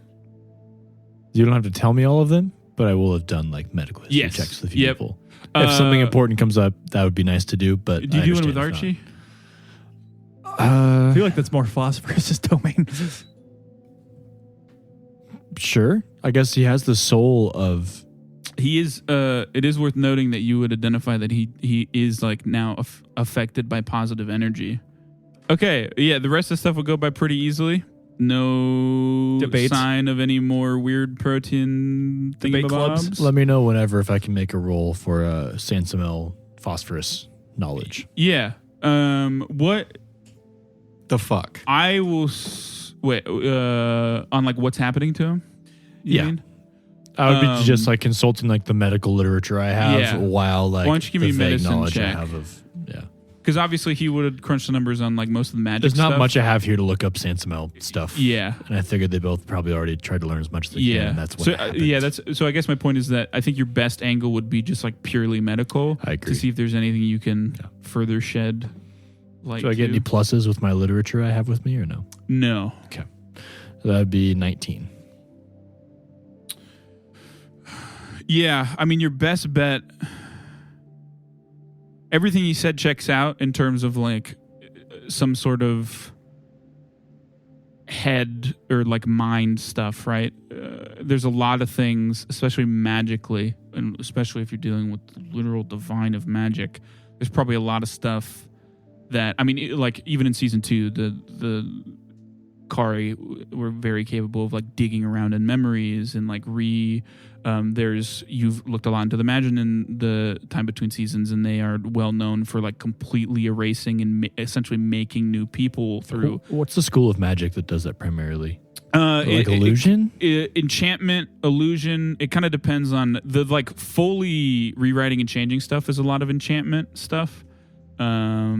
You don't have to tell me all of them, but I will have done like medical history Yes. checks with a few Yep. people. If something important comes up, that would be nice to do. But Do you I do it with understand if Archie? I feel like that's more Phosphorus' domain. Sure. I guess he has the soul of. He is. It is worth noting that you would identify that he is like now affected by positive energy. Okay, yeah. The rest of the stuff will go by pretty easily. No Debates. sign of any more weird protein Debate clubs. thingamabobs. Let me know whenever if I can make a roll for Sansamel phosphorus knowledge. Yeah. What The fuck? I will wait on like what's happening to him. You Yeah. mean? I would be just like consulting like the medical literature I have Yeah. while like Why don't you give the me a vague medicine knowledge check? I have of Because obviously he would have crunched the numbers on like most of the magic There's not stuff. much I have here to look up Sansamel stuff. Yeah. And I figured they both probably already tried to learn as much as they can. And that's what so happened. so I guess my point is that I think your best angle would be just like purely medical. I agree. To see if there's anything you can further shed light. Do I get to. any pluses with my literature I have with me or no? No. Okay. So that would be 19. Yeah, I mean your best bet. Everything you said checks out in terms of like some sort of head or like mind stuff, right? There's a lot of things, especially magically, and especially if you're dealing with the literal divine of magic. There's probably a lot of stuff that I mean, like even in season 2, the Kari were very capable of like digging around in memories and like you've looked a lot into the Magin in the time between seasons, and they are well known for like completely erasing and essentially making new people through. What's the school of magic that does that primarily? Illusion, enchantment, illusion. It kind of depends on the like fully rewriting and changing stuff. Is a lot of enchantment stuff. So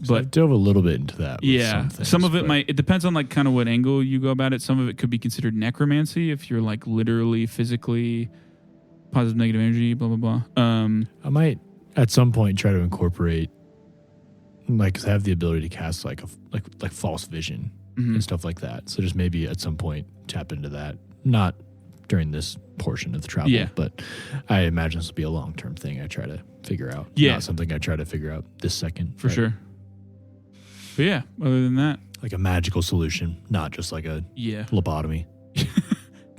But I've dove a little bit into that. With some of it might. It depends on like kind of what angle you go about it. Some of it could be considered necromancy if you're like literally physically positive negative energy. Blah blah blah. I might at some point try to incorporate, like, have the ability to cast like false vision and stuff like that. So just maybe at some point tap into that. Not during this portion of the travel, but I imagine this will be a long-term thing I try to figure out. Not something I try to figure out this second. For sure. But yeah, other than that. Like a magical solution, not just like a lobotomy.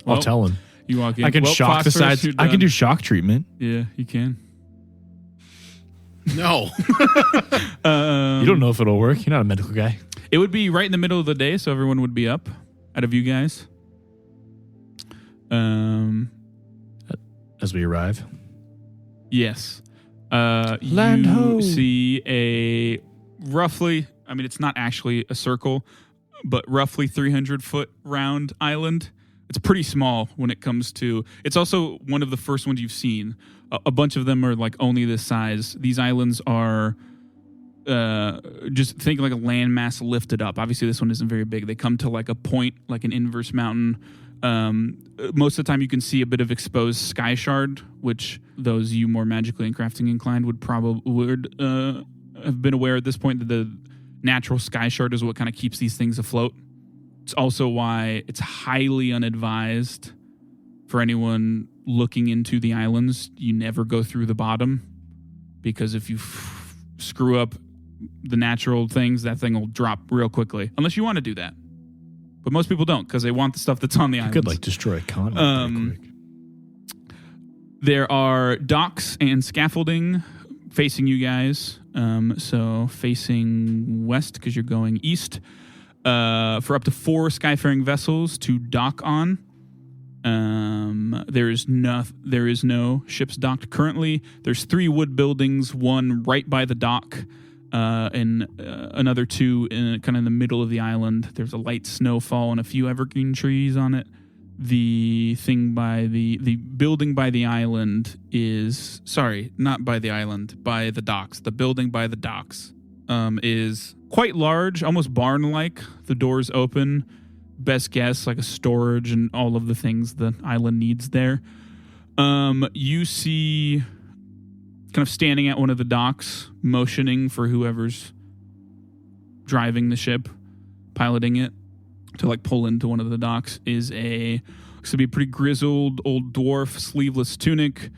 Well, I'll tell him. You walk in. I can shock the sides. I can do shock treatment. Yeah, you can. No. You don't know if it'll work. You're not a medical guy. It would be right in the middle of the day, so everyone would be up out of you guys. As we arrive. Yes. Land you ho! see a roughly, I mean, it's not actually a circle, but roughly 300-foot round island. It's pretty small when it comes to, it's also one of the first ones you've seen. A bunch of them are like only this size. These islands are just think like a landmass lifted up. Obviously, this one isn't very big. They come to like a point, like an inverse mountain. Most of the time you can see a bit of exposed sky shard, which those you more magically and crafting inclined would have been aware at this point that the natural sky shard is what kind of keeps these things afloat. It's also why it's highly unadvised for anyone looking into the islands. You never go through the bottom, because if you screw up the natural things, that thing will drop real quickly, unless you want to do that. But most people don't, because they want the stuff that's on the island. You could like destroy a continent pretty quick. There are docks and scaffolding facing you guys. So facing west, because you're going east, for up to 4 skyfaring vessels to dock on. There is no ships docked currently. There's 3 wood buildings, one right by the dock, and another 2 in kind of in the middle of the island. There's a light snowfall and a few evergreen trees on it. The thing by the building by the island is, sorry, not by the island, by the docks. The building by the docks is quite large, almost barn-like. The doors open. Best guess, like a storage and all of the things the island needs there. You see, kind of standing at one of the docks, motioning for whoever's driving the ship, piloting it, to like pull into one of the docks, is looks to be a pretty grizzled old dwarf, sleeveless tunic,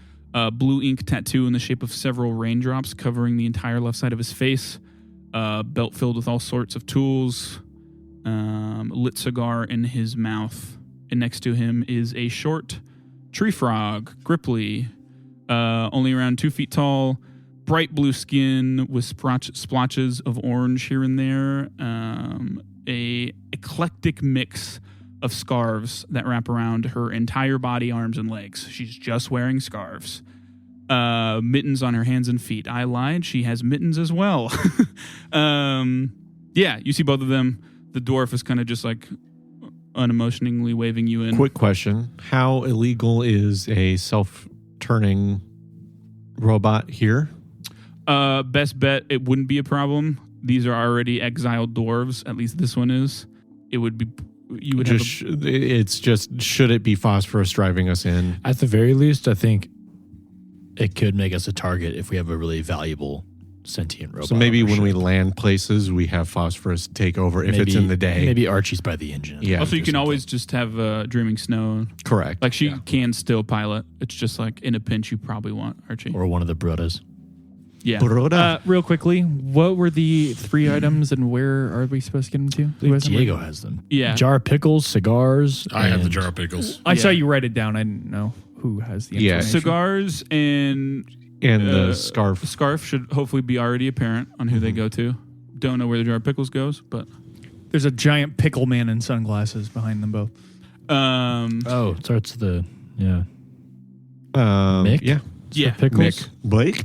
blue ink tattoo in the shape of several raindrops covering the entire left side of his face, belt filled with all sorts of tools, lit cigar in his mouth, and next to him is a short tree frog, Gripply, only around 2 feet tall, bright blue skin with splotches of orange here and there, a eclectic mix of scarves that wrap around her entire body, arms, and legs. She's just wearing scarves. Mittens on her hands and feet. I lied. She has mittens as well. Yeah, you see both of them. The dwarf is kind of just like unemotionally waving you in. Quick question. How illegal is a self-turning robot here? Best bet, it wouldn't be a problem. These are already exiled dwarves. At least this one is. It would be. You would just. It's just. Should it be phosphorus driving us in? At the very least, I think it could make us a target if we have a really valuable sentient robot. So maybe when we land places, we have phosphorus take over if it's in the day. Maybe Archie's by the engine. Yeah. Also, you can always just have Dreaming Snow. Correct. Like she can still pilot. It's just like in a pinch, you probably want Archie or one of the brothers. Yeah. Real quickly, what were the 3 items and where are we supposed to get them to? Diego has them. Yeah. Jar of pickles, cigars. I have the jar of pickles. I saw you write it down. I didn't know who has the information. Cigars and the scarf. The scarf should hopefully be already apparent on who they go to. Don't know where the jar of pickles goes, but There's a giant pickle man in sunglasses behind them both. Oh, it starts the Mick? Yeah. Yeah. Pickles. Mick. Blake?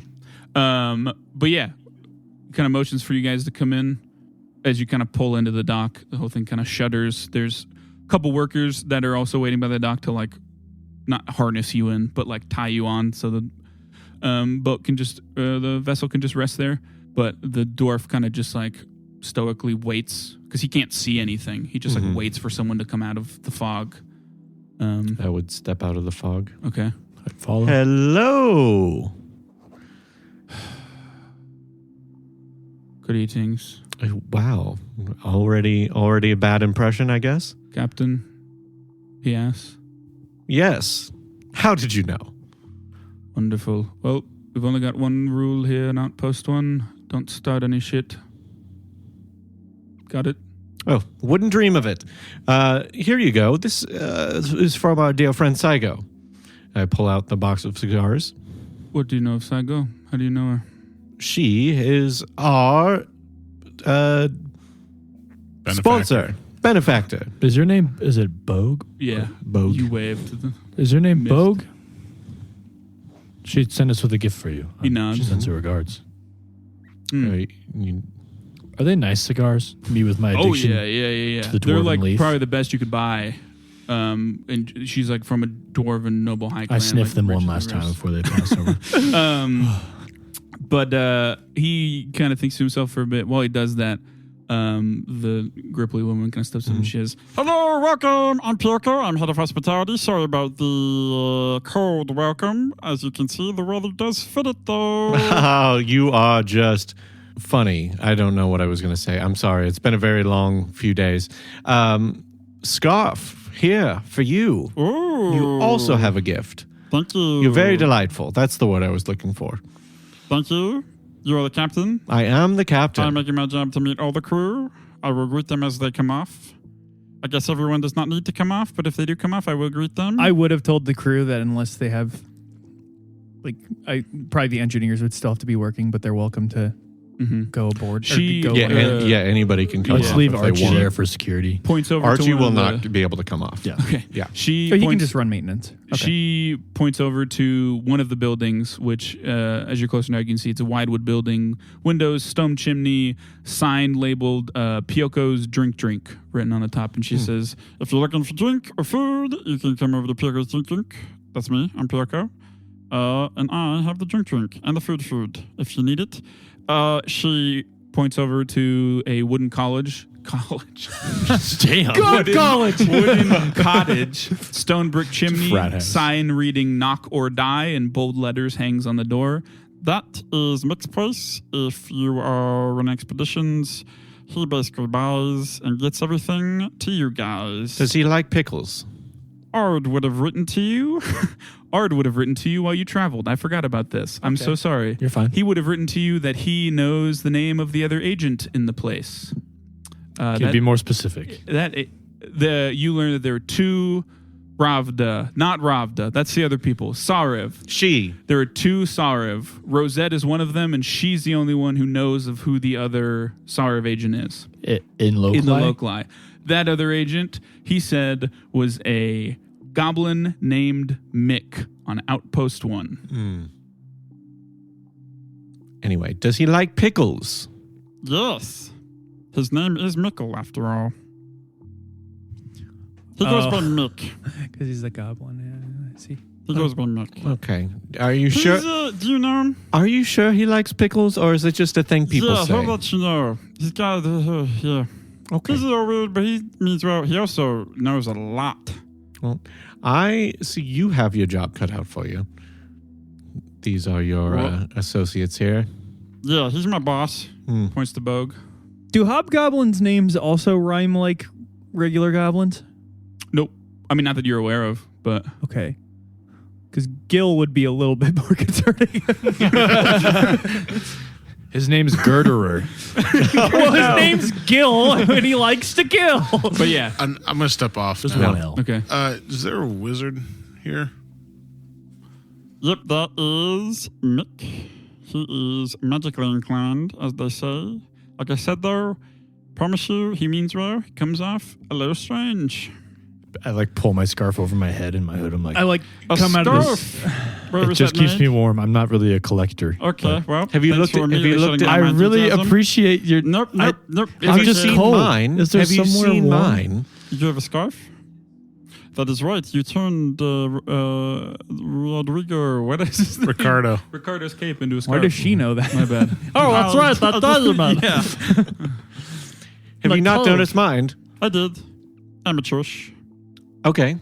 But yeah, kind of motions for you guys to come in. As you kind of pull into the dock, the whole thing kind of shudders. There's a couple workers that are also waiting by the dock to like not harness you in, but like tie you on so the boat can just the vessel can just rest there. But the dwarf kind of just like stoically waits because he can't see anything. He just like waits for someone to come out of the fog. I would step out of the fog. Okay. I'd follow. Hello. Greetings, Wow. Already a bad impression, I guess? Captain. He asks. Yes. How did you know? Wonderful. Well, we've only got one rule here in Outpost 1. Don't start any shit. Got it? Oh, wouldn't dream of it. Here you go. This is from our dear friend Saigo. I pull out the box of cigars. What do you know of Saigo? How do you know her? She is our sponsor, benefactor. Is your name? Is it Bogue? Yeah. Bogue. You waved to the... Is your name Missed. Bogue? She'd send us with a gift for you. He nods. She sends her regards. Mm. Are they nice cigars? Me with my addiction. Oh, yeah. to the They're dwarven like leaf. probably the best you could buy. And she's like from a dwarven noble high clan. I sniffed like them one rich last as time the before they passed over. rest. But he kind of thinks to himself for a bit. While he does that, the Gripply woman kind of steps up and she says, "Hello, welcome. I'm Pirko. I'm head of hospitality. Sorry about the cold welcome. As you can see, the weather does fit it, though." Oh, you are just funny. I don't know what I was going to say. I'm sorry. It's been a very long few days. Scarf here for you. Ooh. You also have a gift. Thank you. You're very delightful. That's the word I was looking for. Thank you. You are the captain. I am the captain. I'm making my job to meet all the crew. I will greet them as they come off. I guess everyone does not need to come off, but if they do come off, I will greet them. I would have told the crew that unless they have, probably the engineers would still have to be working, but they're welcome to go aboard. She- or go yeah, wherever. anybody can come Let's off leave if they Archie want. there for security. points over Archie to one will of not the, be able to come off. Yeah. Okay. Yeah. She Or you can points, just run maintenance. Okay. She points over to one of the buildings, which, as you're closer now, you can see it's a wide wood building. Windows, stone chimney, sign labeled Pioko's Drink written on the top. And she says, "If you're looking for drink or food, you can come over to Pioko's Drink. That's me. I'm Pioko. And I have the drink and the food if you need it." She points over to a wooden college. Damn. Good college. Wooden cottage, stone brick chimney, Frat house. sign reading "knock or die" in bold letters hangs on the door. That is Mick's place. If you are on expeditions, he basically buys and gets everything to you guys. Does he like pickles? Ard would have written to you. Ard would have written to you while you traveled. I forgot about this. I'm so sorry. You're fine. He would have written to you that he knows the name of the other agent in the place. Can you be more specific? You learn that there are two Ravda, not Ravda. That's the other people. Sarev. She. There are two Sarev. Rosette is one of them, and she's the only one who knows of who the other Sarev agent is. In Lokly? In the Lokly. That other agent, he said, was a goblin named Mick on Outpost 1. Anyway, does he like pickles? Yes. His name is Mickle, after all. He goes by Mick. Because he's a goblin. Yeah, I see. He goes by Mick. Okay. Are you sure? Do you know him? Are you sure he likes pickles, or is it just a thing people yeah, say? he'll let you know. He's got, yeah. Okay. He's a little weird, but he means well. He also knows a lot. Well, I see you have your job cut out for you. These are your associates here. Yeah, he's my boss. Points to Bogue. Do hobgoblins' names also rhyme like regular goblins? Nope. I mean, not that you're aware of, but Okay. Because Gil would be a little bit more concerning. His name's Girderer. Well, his name's Gil, and he likes to kill. but yeah. I'm going to step off Just now. one L. Okay. Is there a wizard here? Yep, that is Mick. He is magically inclined, as they say. Like I said, though, promise you, he means well. He comes off a little strange. I like pull my scarf over my head and my hood. I'm like, I like A come out of this. scarf. Where it was just that keeps made? me warm. I'm not really a collector. Okay, well, Have you thanks looked for at- have immediately you looked shutting at- I down my really enthusiasm. appreciate your. Nope. I- Is I'm it just seen- cold. mine? Is there Have you somewhere seen warm? mine? Did you have a scarf? That is right. You turned Rodrigo, what is his name? Ricardo. Ricardo's cape into a scarf. Why does she know that? My bad. Oh, that's right. I thought you meant. Yeah, Have Like you not clothes. noticed mine? I did. Amateurish. Okay.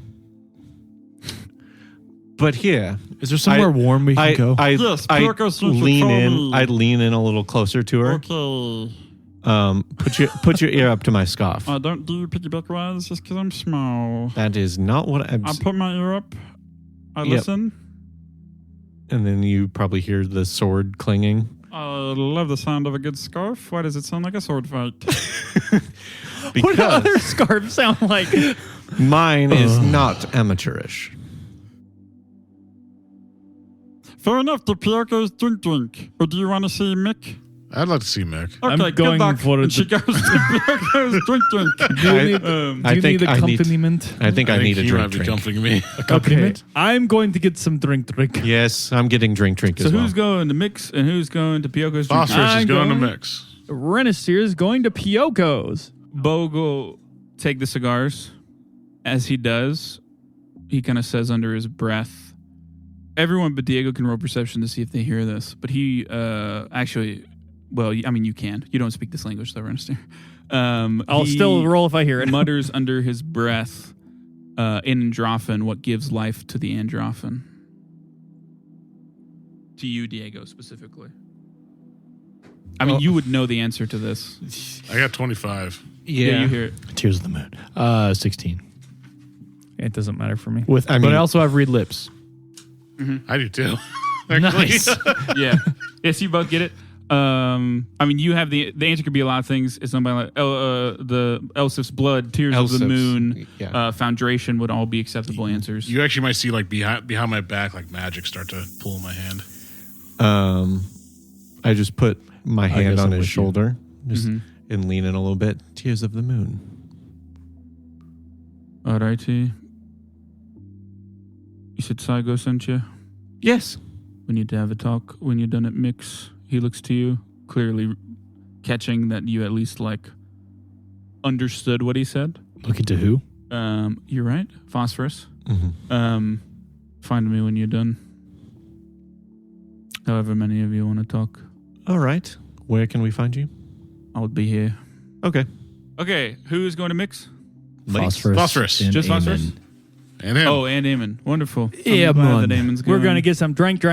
But here, Is there somewhere warm we can go? Yes, I Porco's going to lean tell in. me. I lean in a little closer to her. Okay. Put your ear up to my scarf. I don't do piggyback rides just because I'm small. That is not what I'm. I put my ear up. I Yep. listen. And then you probably hear the sword clanging. I love the sound of a good scarf. Why does it sound like a sword fight? What do Because other scarves sound like? mine is not amateurish. Fair enough. The Pioco's drink. Or do you want to see Mick? I'd like to see Mick. I'm Okay, going good luck. for And she goes to Pioco's drink. Do you I- need, I do you think need I need- accompaniment? I think I need a he drink. might be Drink. comforting me. Okay, I'm going to get some drink. Yes, I'm getting drink So as well. who's going to Mix and who's going to Pioco's drink? Phosphorus is I'm going to going- mix. Renaissance is going to Pioco's. Bo will take the cigars. As he does, he kind of says under his breath, everyone but Diego can roll perception to see if they hear this. But he actually, well, I mean, you can. You don't speak this language, though, Renaissance. I'll He still roll if I hear it. mutters under his breath, in Androphan, what gives life to the Androphan. To you, Diego, specifically. I mean, you would know the answer to this. I got 25. Yeah, you hear it. Tears of the Moon. 16. It doesn't matter for me. But I also have read lips. I do too. Nice. Yeah. Yes, you both get it. I mean, you have the answer could be a lot of things. It's something like the Elsif's blood, Tears of the Elsif's, Moon, yeah. Foundation would all be acceptable answers. You actually might see like behind my back, like magic start to pull in my hand. I just put my hand guess on I'm his with you. shoulder and lean in a little bit. Tears of the Moon. Alrighty. You said Saigo sent you? Yes. We need to have a talk when you're done at Mix. He looks to you, clearly catching that you at least like understood what he said. Looking to who? You're right. Phosphorus. Mm-hmm. Find me when you're done. However many of you want to talk, All right. Where can we find you? I'll be here. Okay. Okay, who's going to Mix? Phosphorus. and Just Phosphorus? Aemon. And him. Oh, and Eamon. Wonderful. Yeah, I'm glad man. that Eamon's We're going to get some drink.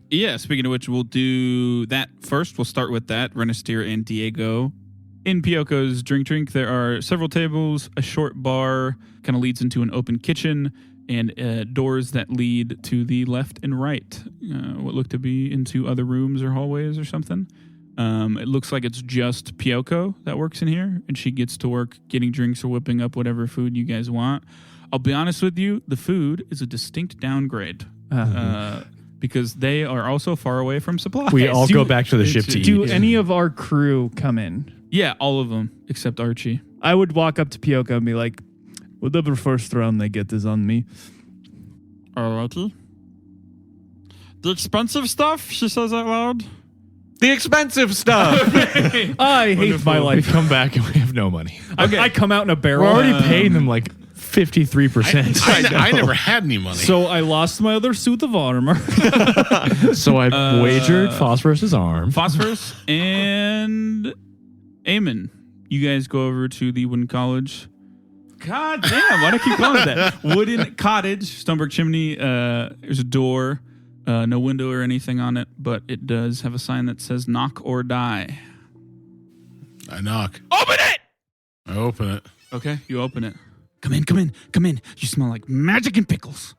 Yeah, speaking of which, we'll do that first. We'll start with that. Renastier and Diego. In Pioco's drink, there are several tables, a short bar, kind of leads into an open kitchen, and doors that lead to the left and right. What look to be into other rooms or hallways or something. It looks like it's just Pioco that works in here, and she gets to work getting drinks or whipping up whatever food you guys want. I'll be honest with you, the food is a distinct downgrade. Because they are also far away from supplies. We all go back to the ship to Do eat. any of our crew come in? Yeah, all of them except Archie. I would walk up to Pioco and be like, whatever first round they get is on me. Alrighty. The expensive stuff, she says out loud. The expensive stuff. I hate my We life. come back and we have no money. I come out in a barrel. We're already paying them like 53%. I never had any money. So I lost my other suit of armor. So I wagered Phosphorus's arm. Phosphorus and Eamon. You guys go over to the wooden college. God damn, why do I keep calling it that? Wooden cottage, Stoneberg chimney. There's a door, no window or anything on it, but it does have a sign that says knock or die. I knock. Open it! I open it. Okay, you open it. Come in. You smell like magic and pickles.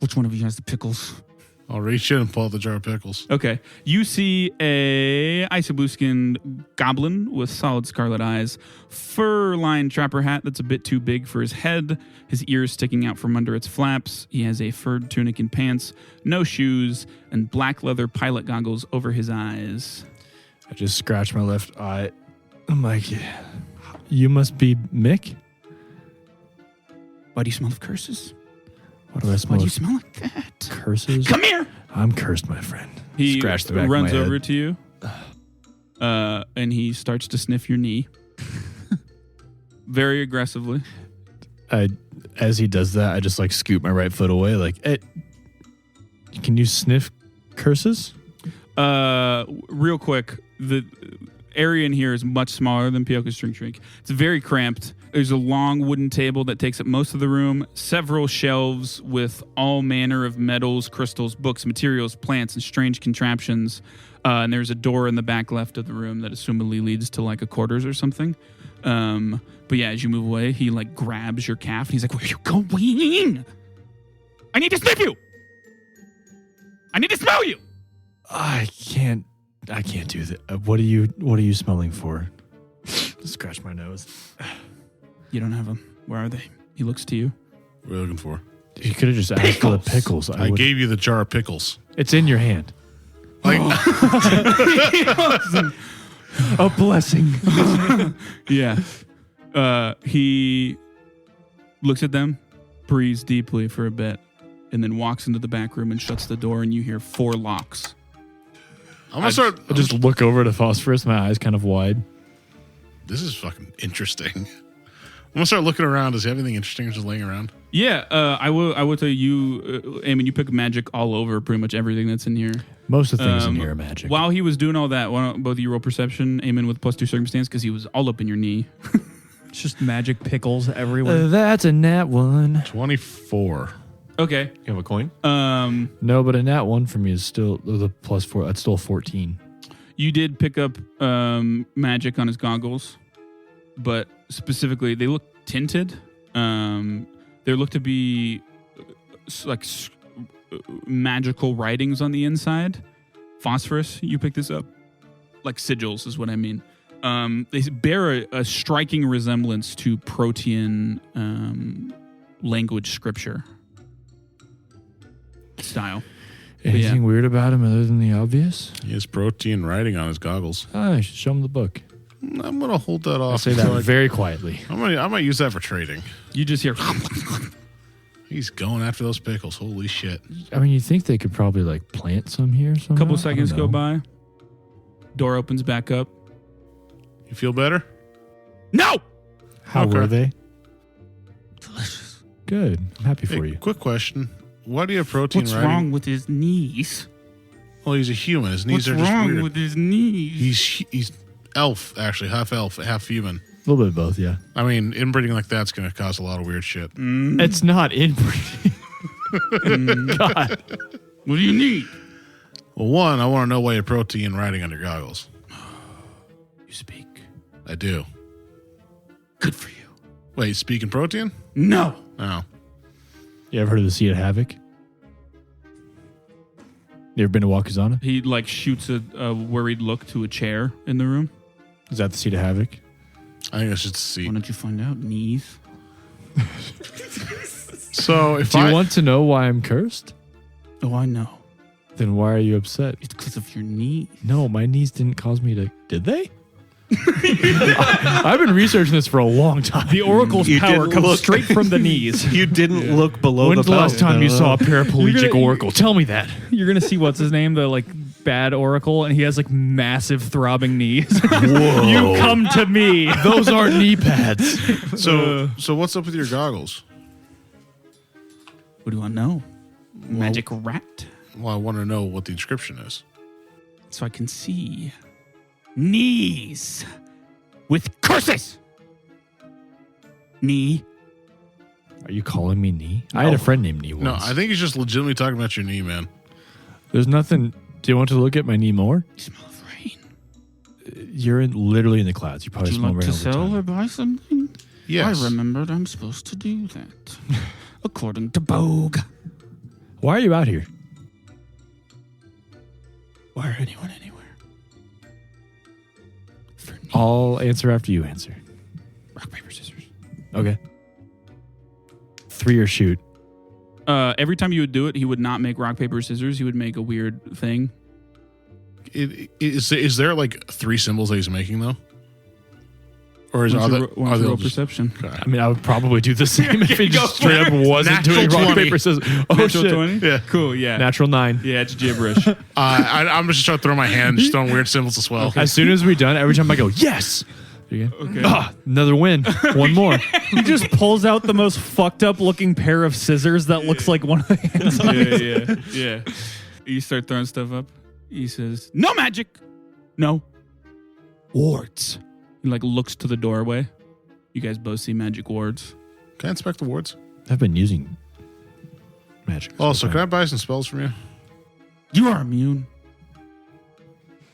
Which one of you has the pickles? I'll reach in and pull out the jar of pickles. Okay. You see a icy blue-skinned goblin with solid scarlet eyes, fur-lined trapper hat that's a bit too big for his head, his ears sticking out from under its flaps. He has a furred tunic and pants, no shoes, and black leather pilot goggles over his eyes. I just scratched my left eye. I'm like, You must be Mick? Why do you smell of curses? What do I Why smell? do you smell like that? Curses? Come here! I'm cursed, my friend. He Scratch the back of runs my over head. to you, and he starts to sniff your knee. Very aggressively. As he does that, I just like scoot my right foot away. Like, hey, can you sniff curses? Real quick, the area in here is much smaller than Pioka's Drink. It's very cramped. There's a long wooden table that takes up most of the room, several shelves with all manner of metals, crystals, books, materials, plants, and strange contraptions. And there's a door in the back left of the room that assumably leads to like a quarters or something. But yeah, as you move away, he like grabs your calf and he's like, "Where are you going? I need to sniff you. I need to smell you." I can't do that. What are you smelling for? Scratch my nose. You don't have them. Where are they? He looks to you. What are you looking for? You could have just asked for the pickles. I gave you the jar of pickles. It's in your hand. Like, A blessing. Yeah. He looks at them, breathes deeply for a bit, and then walks into the back room and shuts the door, and you hear 4 locks. I'm gonna start. I just look over to Phosphorus, my eyes kind of wide. This is fucking interesting. I'm gonna start looking around. Does he have anything interesting just laying around? Yeah, I will tell you, Eamon, you pick magic all over pretty much everything that's in here. Most of the things in here are magic. While he was doing all that, why don't both of you roll perception, Eamon with +2 circumstance, because he was all up in your knee. It's just magic pickles everywhere. That's a nat 1. 24. Okay. You have a coin? No, but a nat 1 for me is still the +4. That's still 14. You did pick up magic on his goggles, but specifically, they look tinted. There look to be magical writings on the inside. Phosphorus, you picked this up. Like sigils is what I mean. They bear a striking resemblance to Protean language scripture style. Anything weird about him other than the obvious? He has protein writing on his goggles. I should show him the book. I'm gonna hold that off. I'll say that until very quietly. I might use that for trading. You just hear He's going after those pickles. Holy shit! I mean, you think they could probably like plant some here somehow? a couple I seconds don't go know. by. Door opens back up. You feel better? No! How Okay. were they? Delicious. Good. I'm happy for Hey, you. quick question: why do you have protein What's writing? wrong with his knees? Well, he's a human. His knees What's are just wrong weird. with his knees? He's elf, actually, half elf, half human. A little bit of both, yeah. I mean, inbreeding like that's going to cause a lot of weird shit. It's not inbreeding. God. What do you need? Well, one, I want to know why you have protein writing on your goggles. You speak. I do. Good for you. Wait, speaking protein? No. Oh. You ever heard of the Seed of Havoc? You ever been to Wakazana? He like shoots a worried look to a chair in the room. Is that the Seed of Havoc? I think I should see. Why don't you find out? Knees. So if Do you I want to know why I'm cursed? Oh, I know. Then why are you upset? It's because of your knees. No, my knees didn't cause me to... Did they? I've been researching this for a long time. The oracle's You power didn't comes look- straight from the knees. You didn't look below When's the last time you saw a paraplegic You're gonna- oracle? Tell me that. You're gonna see what's his name, the like bad oracle, and he has like massive throbbing knees. You come to me. Those aren't knee pads. so what's up with your goggles? What do you want to know? Magic rat? Well, I want to know what the inscription is. So I can see knees with curses. Knee. Are you calling me knee? I had a friend named knee once. No, I think he's just legitimately talking about your knee, man. There's nothing... Do you want to look at my knee more? You smell of rain. You're literally in the clouds. You probably Would you smell like rain to all the sell time. or buy something? Yes. I remembered I'm supposed to do that. According to Bogue. Why are you out here? Why are anyone anywhere? For knee. I'll answer after you answer. Rock, paper, scissors. Okay. 3 or shoot. Every time you would do it, he would not make rock, paper, scissors. He would make a weird thing. Is there like 3 symbols that he's making though? Or is Why are don't they, you ro- why are don't they you all roll just, perception? okay. I mean, I would probably do the same if it just straight up wasn't Natural doing rock, 20. paper, scissors. Oh, Natural shit. 20? Yeah. Cool, yeah. Natural 9. Yeah, it's gibberish. I'm just trying to throw my hand, just throwing weird symbols as well. As soon as we're done, every time I go, yes. Okay. Ah, another win. One more. He just pulls out the most fucked up looking pair of scissors that looks like one of the hands. Yeah. You start throwing stuff up. He says, "No magic, no wards." He like looks to the doorway. You guys both see magic wards. Can I inspect the wards? I've been using magic. Also, can I buy some spells from you? You are immune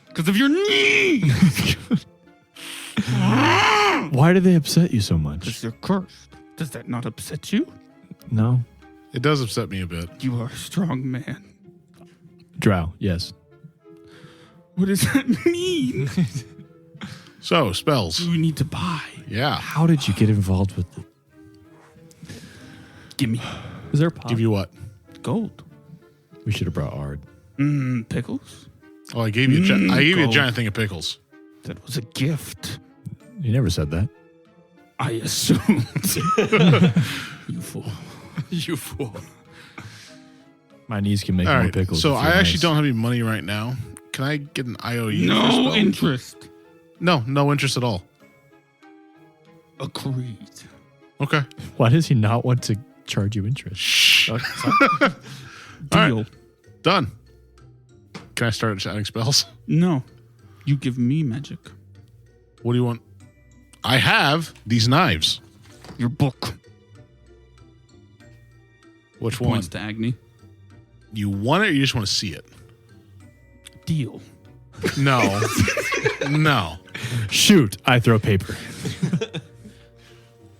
because of your knee. Why do they upset you so much? Because you're cursed. Does that not upset you? No. It does upset me a bit. You are a strong man. Drow, yes. What does that mean? So, spells. You need to buy. Yeah. How did you get involved with it? Give me Is there pop? Give you what? gold. We should have brought Ard. Pickles. Oh, I gave you I gave you a gold. giant thing of pickles. That was a gift. You never said that. I assumed. You fool. You fool. My knees can make All more right. pickles. So if you're I actually nice. don't have any money right now. Can I get an IOU? for a No spell? interest. No interest at all. Agreed. Okay. Why does he not want to charge you interest? Shh. Deal. All right. Done. Can I start shouting spells? No. You give me magic. What do you want? I have these knives. Your book. Which one? Points to Agni. You want it or you just want to see it? Deal. No. No. Shoot, I throw paper.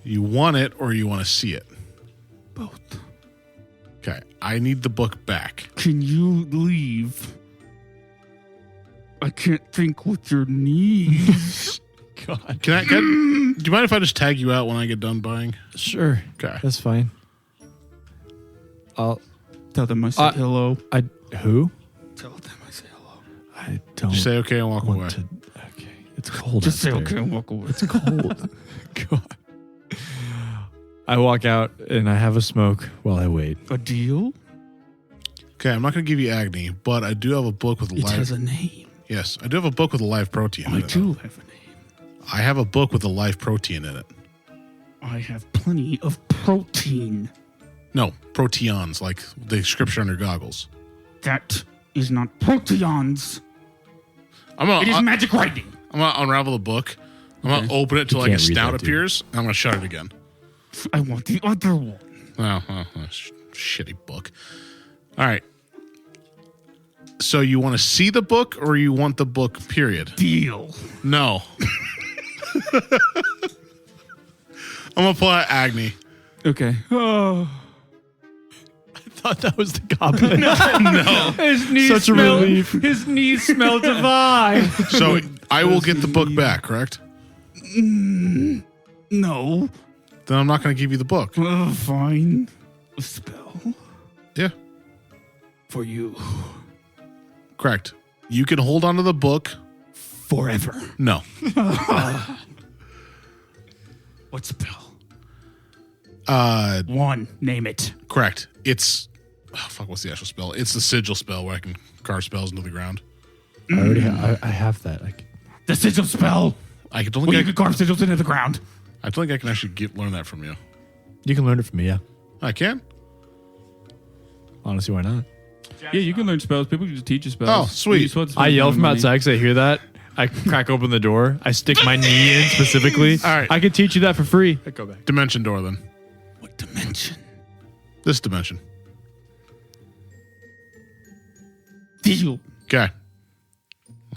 You want it or you want to see it? Both. Okay. I need the book back. Can you leave? I can't think with your knees. God. Do you mind if I just tag you out when I get done buying? Sure. Okay. That's fine. I'll. Tell them I said hello. Who? Tell them I say hello. I don't Just say okay and walk away. want to. Okay. It's cold. Just say out okay there. and walk away. It's cold. God. I walk out and I have a smoke while I wait. A deal? Okay, I'm not going to give you Agni, but I do have a book with a It live. has a name. Yes, I do have a book with a live protein. I in it. do have a name. I have a book with a live protein in it. I have plenty of protein. No, proteons, like the scripture under goggles. That is not proteons. I'm gonna, It is magic writing. I'm gonna unravel the book. I'm gonna open it till like a can't read snout that, dude. appears, and I'm gonna shut it again. I want the other one. Shitty book. All right. So you want to see the book, or you want the book? Period. Deal. No. I'm gonna pull out Agni. Okay. Oh. Thought that was the goblin. His knees Such a smell, relief. His knees smell divine. So I will get the book back, correct? No. Then I'm not gonna give you the book. Fine. A spell Yeah, for you correct. You can hold on to the book. forever. No. What spell? Uh, One. Name it. correct. It's what's the actual spell? It's the sigil spell where I can carve spells into the ground. I already I have that. The sigil spell. I don't Well, you think can carve sigils into the ground. I don't think I can actually learn that from you. You can learn it from me, yeah. I can. Honestly, why not? Yeah, you can learn spells. People can just teach you spells. Oh, sweet. You just want to I spend yell money. from outside because I hear that. I crack open the door. I stick my knee in specifically. All right. I can teach you that for free. I go back. Dimension door then. What dimension? This dimension. Deal. Okay.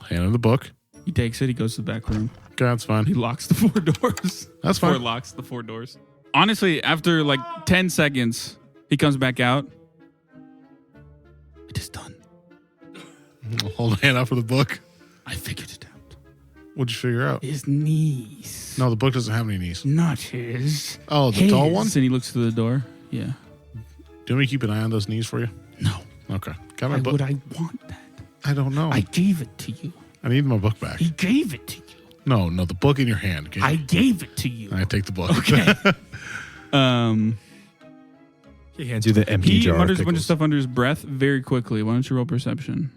Hand him the book. He takes it. He goes to the back room. Okay, that's He fine. locks the 4 doors. That's Four fine. locks the 4 doors. Honestly, after like 10 seconds, he comes back out. It is done. Hold my hand out for the book. I figured it out. What'd you figure out? His knees. No, the book doesn't have any knees. Not his. Oh, the tall one? And he looks through the door. Yeah. Do you want me to keep an eye on those knees for you? No. Okay. Got my Why book. would I want that? I don't know. I gave it to you. I need my book back. He gave it to you. No, the book in your hand. Okay? I gave it to you. I take the book. Okay. He hands you the empty He jar. mutters of a bunch of pickles. stuff under his breath very quickly. Why don't you roll perception?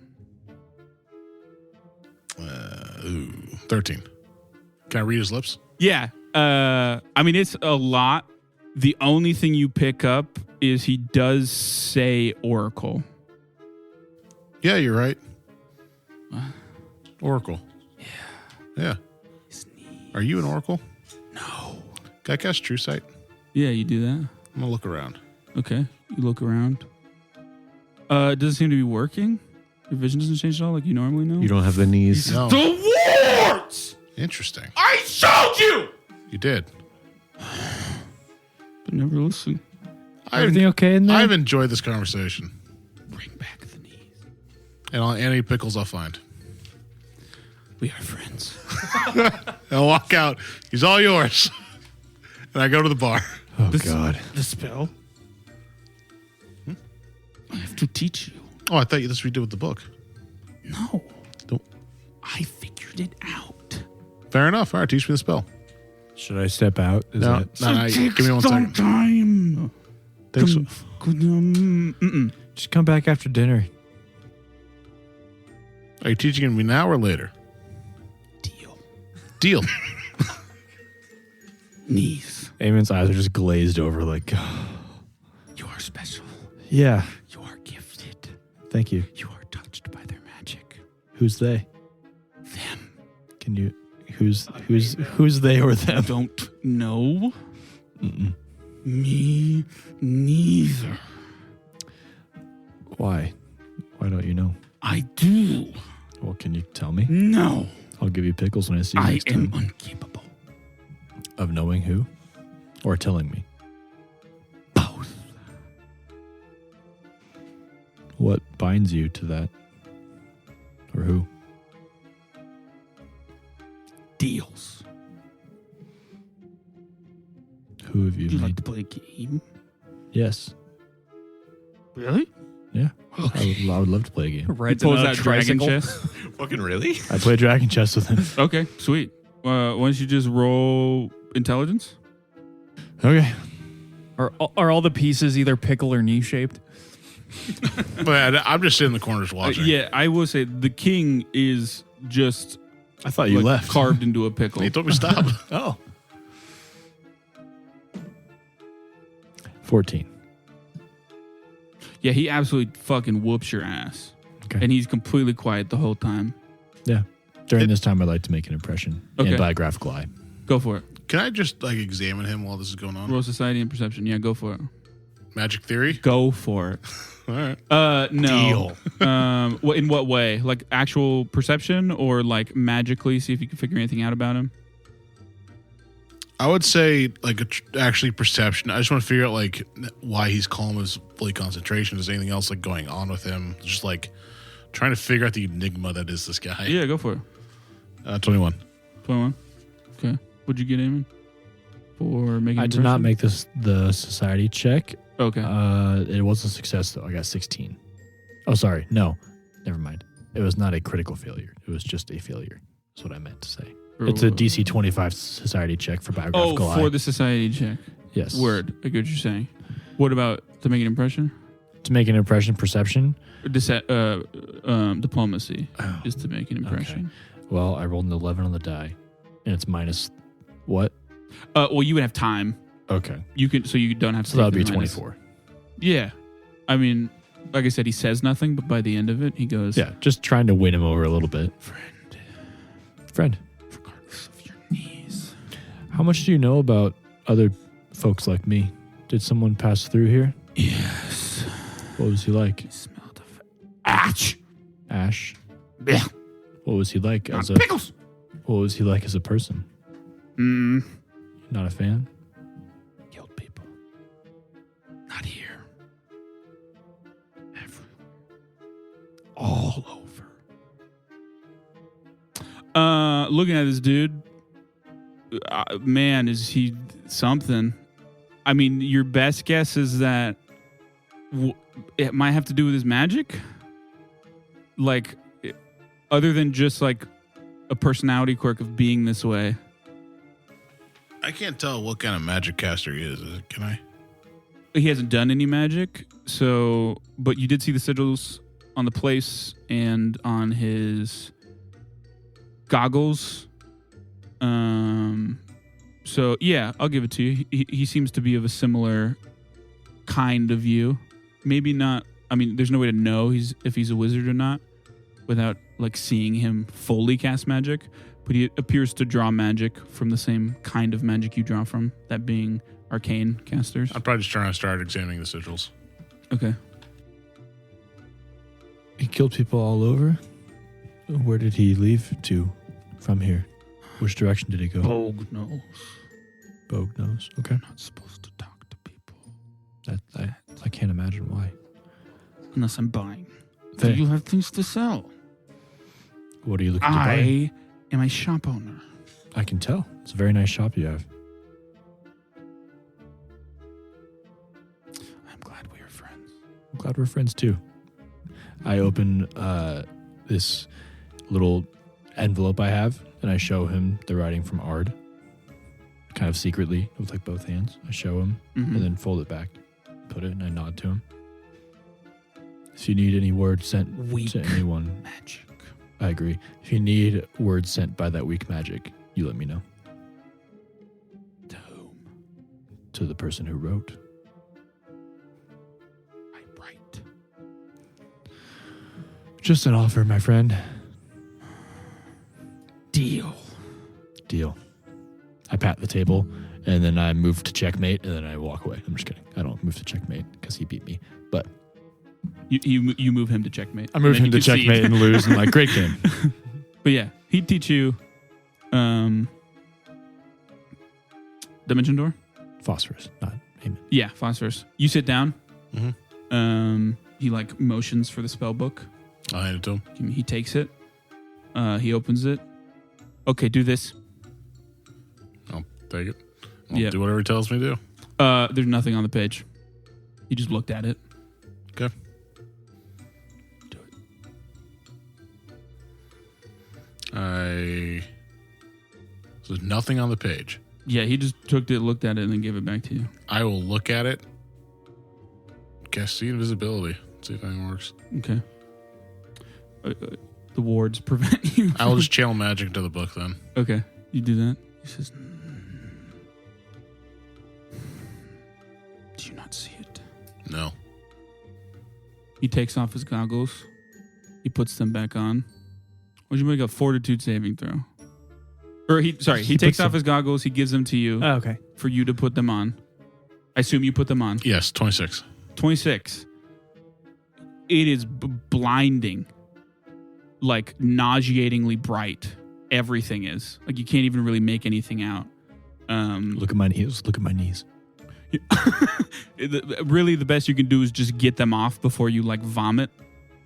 13. Can I read his lips? Yeah. I mean, it's a lot. The only thing you pick up is he does say Oracle. Yeah, you're right. Oracle. Yeah. Are you an Oracle? No. Can I cast True Sight? Yeah, you do that. I'm going to look around. Okay. You look around. It doesn't seem to be working. Your vision doesn't change at all like you normally know. You don't have the knees. No. The wards! Interesting. I showed you! You did. But never listen. Everything okay in there? I've enjoyed this conversation. Bring back the knees. And any pickles I'll find. We are friends. And I'll walk out. He's all yours. And I go to the bar. Oh, God. The spell? I have to teach you. Oh, I thought this was what we did with the book. No. Don't- I figured it out. Fair enough. All right, teach me the spell. Should I step out? Is No, that... no, give me one second. Time. Thanks. Just come back after dinner. Are you teaching me now or later? Deal. Deal. Knees. Eamon's eyes are just glazed over like, You are special. yeah, You are gifted. thank you. You are touched by their magic. Who's they? Them. Can you... Who's they or them? Don't know. Mm-mm. Me neither. Why? Why don't you know? I do. Well, can you tell me? No. I'll give you pickles when I see you I next am time. incapable. Of knowing who? Or telling me? Both. What binds you to that? Or who? Deals. Who have you Would you made? like to play a game? Yes. Really? Yeah. Okay. I would love to play a game. Rides Pulls in a that dragon tricycle. chest. Fucking really? I play Dragon Chess with him. Okay, sweet. Why don't you just roll intelligence? Okay. Are all the pieces either pickle or knee shaped? But I'm just sitting in the corners watching. Yeah, I will say the king is just I thought you like, left. carved into a pickle. He told me to stop. Oh. 14. Yeah, he absolutely fucking whoops your ass. Okay. And he's completely quiet the whole time. Yeah. During this time, I'd like to make an impression. Okay. And by graphical eye. Go for it. Can I just examine him while this is going on? Roll society and perception. Yeah, go for it. Magic theory? Go for it. All right. No. In what way? Like actual perception or like magically see if you can figure anything out about him? I would say actually perception. I just want to figure out why he's calm as fully concentration. Is anything else going on with him? Just trying to figure out the enigma that is this guy. Yeah, go for it. 21. 21. Okay. What'd you get, Eamon? For making I did not make the society check. Okay. It was a success, though. I got 16. Oh, sorry. No. Never mind. It was not a critical failure. It was just a failure. That's what I meant to say. It's a DC 25 society check for biographical eye. for the society check. Yes. Word. I get what you're saying. What about to make an impression? To make an impression, perception. Diplomacy is to make an impression. Well, I rolled an 11 on the die, and it's minus what? Well, you would have time. Okay. You can, so you don't have to. So that would take be the minus. 24. Yeah, I mean, like I said, he says nothing, but by the end of it, he goes, Yeah, just trying to win him over a little bit. Friend. regardless of your knees. How much do you know about other folks like me? Did someone pass through here? Yes. What was he like? He smelled of ash. Ash. Yeah. What was he like as a Pickles. What was he like as a person? Not a fan? Killed people. Not here. Everywhere. All over. Looking at this dude, man, is he something? I mean, your best guess is that it might have to do with his magic. Like, other than just a personality quirk of being this way. I can't tell what kind of magic caster he is. Can I? He hasn't done any magic, but you did see the sigils on the place and on his goggles. So yeah, I'll give it to you. He seems to be of a similar kind of you. Maybe not. I mean, there's no way to know if he's a wizard or not without like seeing him fully cast magic. But he appears to draw magic from the same kind of magic you draw from, that being arcane casters. I'm probably just trying to start examining the sigils. Okay. He killed people all over. Where did he leave to from here? Which direction did he go? Bogue knows. Bogue knows. Okay. Not supposed to talk to people I can't imagine why. unless I'm buying. Fair. Do you have things to sell? What are you looking to buy? I am a shop owner. I can tell. It's a very nice shop you have. I'm glad we are friends. I'm glad we're friends too. I open this little envelope I have, and I show him the writing from Ard. Kind of secretly, with like both hands. I show him, Mhm. and then fold it back, put it, and I nod to him. If you need any word sent Weak to anyone, magic. I agree. If you need word sent by that weak magic, you let me know. To whom? To the person who wrote. I write. Just an offer, my friend. Deal. Deal. I pat the table, and then I move to checkmate, and then I walk away. I'm just kidding. I don't move to checkmate because he beat me. But You move him to checkmate. I move and then him you to concede. checkmate and lose, and like, great game. But yeah, he'd teach you Dimension Door? Phosphorus, not Amen. Yeah, Phosphorus. You sit down. Mhm. He like motions for the spell book. I'll hand it to him. He takes it. He opens it. Okay, do this. I'll take it. I'll Yeah. do whatever he tells me to do. There's nothing on the page. He just looked at it. Okay. Do it. So there's nothing on the page. Yeah, he just took it, looked at it, and then gave it back to you. I will look at it. Cast see invisibility. See if anything works. Okay. The wards prevent you. I will just channel magic into the book then. Okay, you do that. He says, "Do you not see it?" No. He takes off his goggles. He puts them back on. Would you make a fortitude saving throw? Or he takes off his goggles. He gives them to you Oh, okay. for you to put them on. I assume you put them on. Yes, 26. 26. It is blinding. Like nauseatingly bright. Everything is. Like you can't even really make anything out. Look at my knees. Look at my knees. Really, the best you can do is just get them off before you like vomit,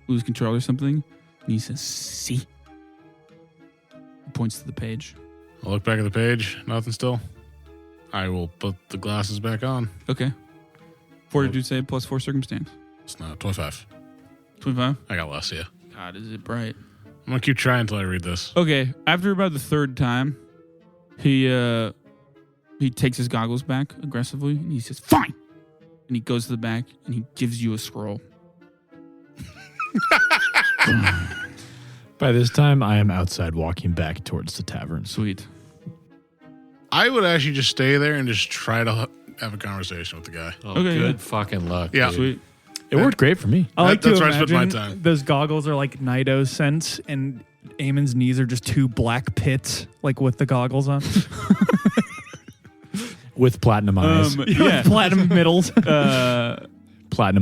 lose control or something. And he says, "See." He points to the page. I'll look back at the page. Nothing still. I will put the glasses back on. Okay. Fortitude save plus 4 circumstance. It's not 25. 25. I got less, yeah. God, is it bright? I'm going to keep trying until I read this. Okay. After about the third time, he takes his goggles back aggressively and he says, "Fine." And he goes to the back and he gives you a scroll. By this time, I am outside walking back towards the tavern. Sweet. I would actually just stay there and just try to have a conversation with the guy. Oh, Okay, good yeah. fucking luck. Yeah. dude. Sweet. It worked great for me. I like That's to where I spent my imagine time. those goggles are like Nido scents, and Eamon's knees are just two black pits, like with the goggles on. With platinum eyes. Yeah. Platinum middles. Platinum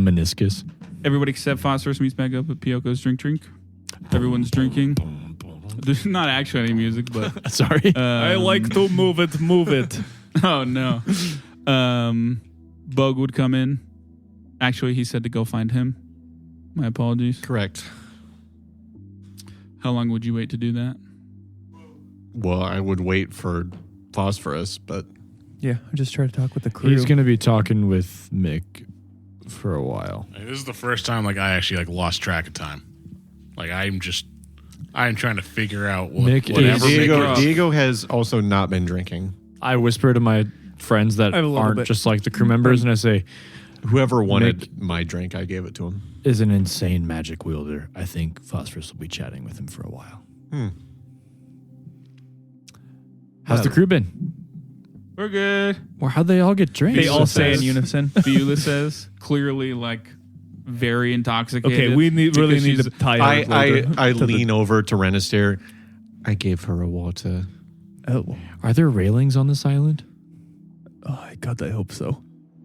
meniscus. Everybody except Phosphorus meets back up at Pioco's Drink. Everyone's drinking. There's not actually any music, but Sorry. I like to move it, move it. oh no. Bug would come in. Actually, he said to go find him. My apologies. Correct. How long would you wait to do that? Well, I would wait for Phosphorus, but Yeah, I just try to talk with the crew. He's going to be talking with Mick for a while. Like, this is the first time like I actually like lost track of time. Like I'm just I'm trying to figure out what, Nick, whatever. Diego has also not been drinking. I whisper to my friends that I have a little aren't bit. just like the crew members, and I say, Whoever wanted my drink, I gave it to him. is an insane magic wielder. I think Phosphorus will be chatting with him for a while. How's the crew been? We're good. Or how'd they all get drinks? They all say in says- unison. Beulah says, clearly like very intoxicated. Okay, we really because need she's- to tie I lean over to Renister. I gave her a water. Oh, Are there railings on this island? God, I hope so.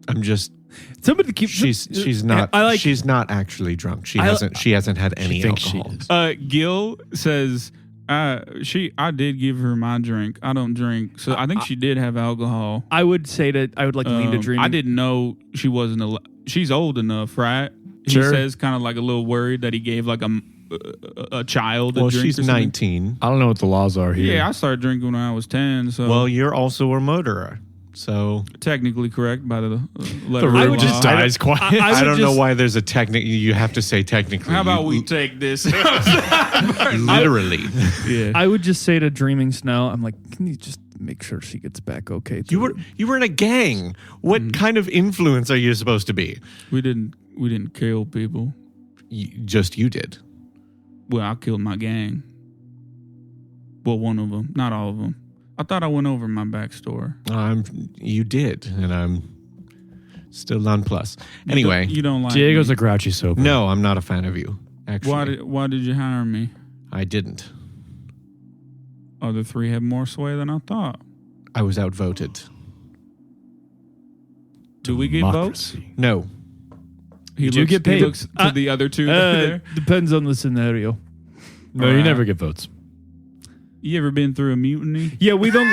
I'm just. Somebody keep. She's not. I like. She's not actually drunk. She hasn't had any thinks she alcohol. is. Gil says, I did give her my drink. I don't drink, so I think she did have alcohol. I would say that I would like lean to dreaming. I didn't know she wasn't. She's old enough, right? Sure. He says, kind of like a little worried that he gave like a child a Well, drink. she's or something. 19. I don't know what the laws are here. Yeah, I started drinking when I was 10. So Well, you're also a murderer. So technically correct by the letter. room of law. just dies quiet. I don't know just- why there's a technical. You have to say technically. How about we take this? literally? Yeah. I would just say to Dreaming Snow, I'm like, can you just make sure she gets back okay? You were in a gang. What kind of influence are you supposed to be? We didn't kill people. You did. Well, I killed my gang. Well, one of them, not all of them. I thought I went over my backstory. You did, and I'm still nonplussed. Anyway, you don't like Diego's me. a grouchy sober. no, I'm not a fan of you. Actually, Why did you hire me? I didn't. Other three have more sway than I thought. I was outvoted. Do we get votes? Democracy. No, He do get paid. He looks to the other two there. Depends on the scenario. No, you Alright. never get votes. You ever been through a mutiny? Yeah, we don't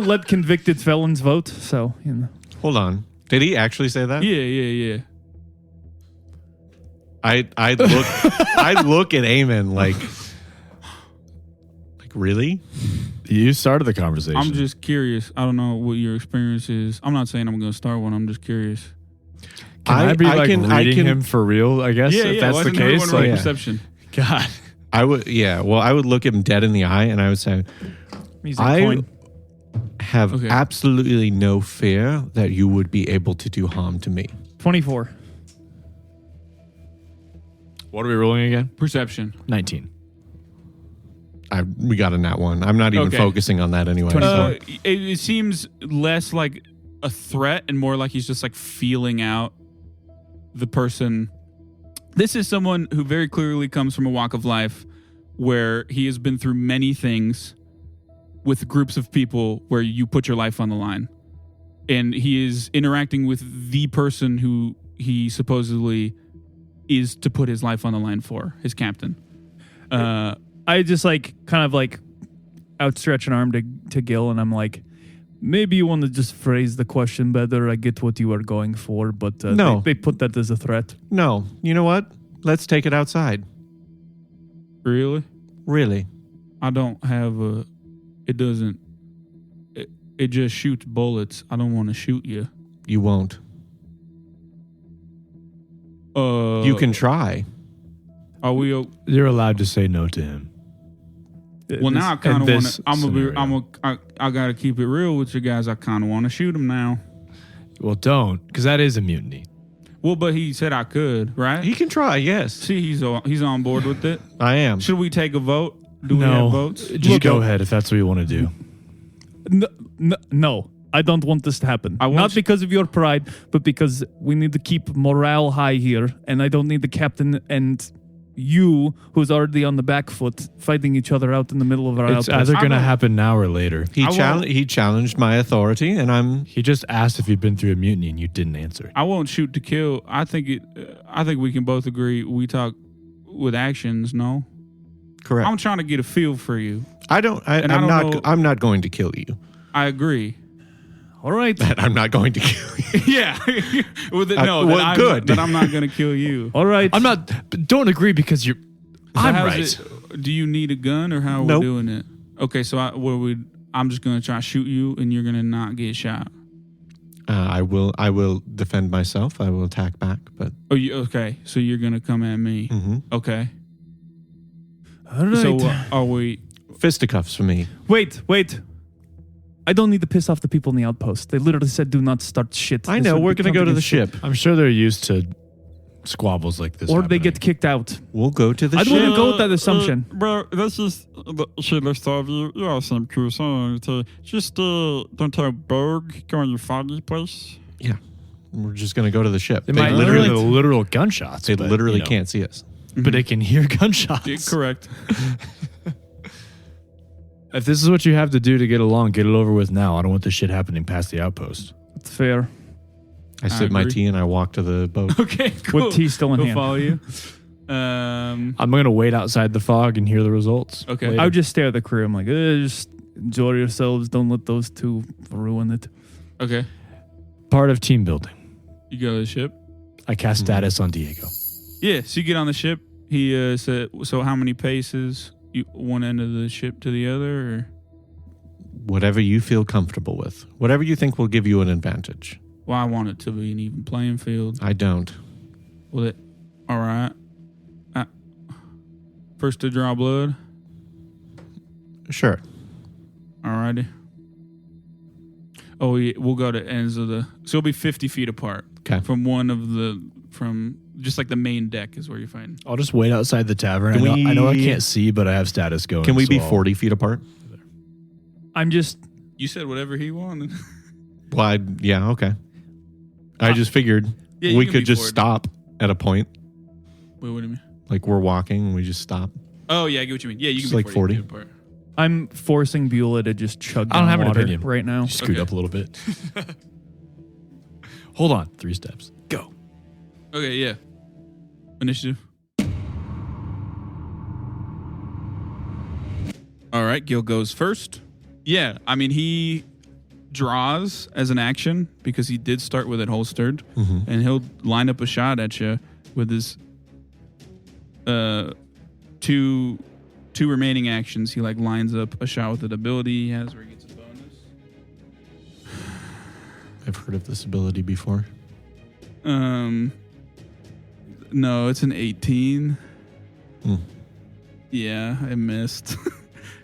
let convicted felons vote. So you know. hold on. Did he actually say that? Yeah. I'd look at Eamon like really? You started the conversation. I'm just curious. I don't know what your experience is. I'm not saying I'm going to start one. I'm just curious. Can I be like I reading him for real? I guess if that's why the doesn't everyone case. roll Like, perception. God, I would. Yeah. Well, I would look him dead in the eye, and I would say, Music I coin. have Okay. absolutely no fear that you would be able to do harm to me. 24. what are we rolling again? Perception. 19. We got a nat one. I'm not even Okay. focusing on that anyway. It seems less like a threat and more like he's just like feeling out the person. This is someone who very clearly comes from a walk of life where he has been through many things with groups of people where you put your life on the line. And he is interacting with the person who he supposedly is to put his life on the line for, his captain. I just like kind of like outstretch an arm to Gil, and I'm like, maybe you want to just phrase the question better. I get what you are going for, but No. they put that as a threat. No. You know what? Let's take it outside. Really? Really? I don't have a. It doesn't. It just shoots bullets. I don't want to shoot you. You won't. You can try. Are we? You're allowed to say no to him. Well, now I kind of want to. I'm gonna be. scenario. I gotta keep it real with you guys. I kind of want to shoot him now. Well, don't, because that is a mutiny. Well, but he said I could, right? He can try, yes. See, he's on board with it. I am. Should we take a vote? Do we have votes? Just go ahead if that's what you want to do. No, I don't want this to happen. I want Not you- because of your pride, but because we need to keep morale high here, and I don't need the captain and you, who's already on the back foot, fighting each other out in the middle of our It's outpost. either going to I don't- happen now or later. He I won't- he challenged my authority, and I'm. He just asked if you'd been through a mutiny and you didn't answer. I won't shoot to kill. I think we can both agree. We talk with actions. No, Correct. I'm trying to get a feel for you. I don't. And I I'm don't not. know- I'm not going to kill you. I agree. All right. I'm not going to kill you. Yeah. Well, well, good. That I'm not going to kill you. All right. I'm not. But don't agree because you're. So I'm how's right. Do you need a gun or how are Nope. we doing it? Okay, so I'm just going to try to shoot you and you're going to not get shot. I will. I will defend myself. I will attack back. But Oh, okay. So you're going to come at me. mhm. Okay. All right. So are we? Fisticuffs for me. Wait. I don't need to piss off the people in the outpost. They literally said do not start shit. I This know. would We're be going to go to the complicated ship. I'm sure they're used to squabbles like this. Or they happening. get kicked out. We'll go to the I ship. wouldn't go with that assumption. Well, that's just she looks of you. You are some cool song. Just don't tell Bogue. Go in your foggy place. Yeah. We're just going to go to the ship. They might hear literally, the literal gunshots. they but, literally you know, can't see us. But they can hear gunshots. Yeah, correct. If this is what you have to do to get along, get it over with now. I don't want this shit happening past the outpost. It's fair. I sip my agree. tea and I walk to the boat. Okay, cool. With tea still in We'll hand. follow you. I'm going to wait outside the fog and hear the results. Okay. later. I would just stare at the crew. I'm like, just enjoy yourselves. Don't let those two ruin it. Okay, Part of team building. you go to the ship. I cast status on Diego. Yeah, so you get on the ship. He said, so how many paces? You one end of the ship to the other? Or? Whatever you feel comfortable with. Whatever you think will give you an advantage. Well, I want it to be an even playing field. I don't. Will it? All right. First to draw blood. Sure. Alrighty. Oh, yeah, we'll go to ends of the. So it'll be 50 feet apart. Okay. From just like the main deck is where you're fighting. I'll just wait outside the tavern. Can I know I we- can't see, but I have status going. Can we so be I'll- 40 feet apart? I'm just. You said whatever he wanted. Well, yeah, okay. I just figured Yeah, you we can could be just forward. stop at a point. Wait, what do you mean? Like we're walking and we just stop. Oh, yeah, I get what you mean. Yeah, you Just can be like 40 40. feet apart. I'm forcing Beulah to just chug I don't down have an water opinion right now. Scoot Okay. up a little bit. Hold on. 3 steps. Go. Okay, yeah. Initiative. All right, Gil goes first. Yeah, I mean, he draws as an action because he did start with it holstered, and he'll line up a shot at you with his two remaining actions. He like lines up a shot with an ability he has where he gets a bonus. I've heard of this ability before. No, it's an 18. Hmm. Yeah, I missed.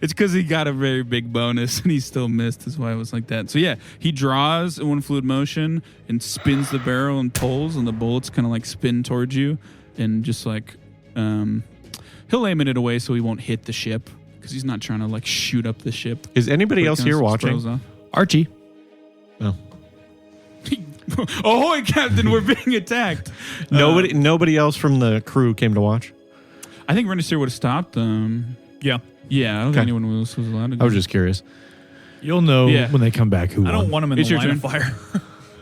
It's because he got a very big bonus and he still missed. That's why it was like that. So yeah, he draws in one fluid motion and spins the barrel and pulls, and the bullets kind of like spin towards you, and just like he'll aim it away so he won't hit the ship because he's not trying to like shoot up the ship. Is anybody But it else kinda here throws watching? off. Archie. Oh. Ahoy, Captain! We're being attacked. Nobody else from the crew came to watch? I think Renaissance would have stopped. Yeah. Yeah, I don't Okay. think anyone else was allowed to. I was just curious. You'll know Yeah. when they come back who I don't won. want him in It's the your line of turn. fire.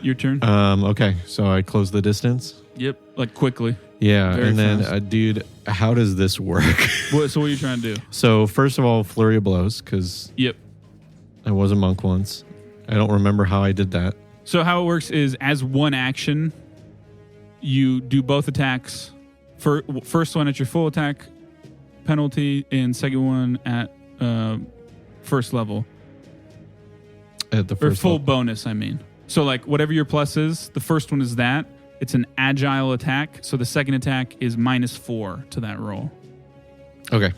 Your turn. Okay, so I close the distance. Yep, like quickly. Yeah, Very and then, fast. dude, how does this work? So what are you trying to do? So first of all, flurry of blows, because Yep. I was a monk once. I don't remember how I did that. So how it works is as one action, you do both attacks. First one at your full attack penalty, and second one at first level. At the Or first full level. bonus, I mean. So like whatever your plus is, the first one is that. It's an agile attack. So the second attack is -4 to that roll. Okay.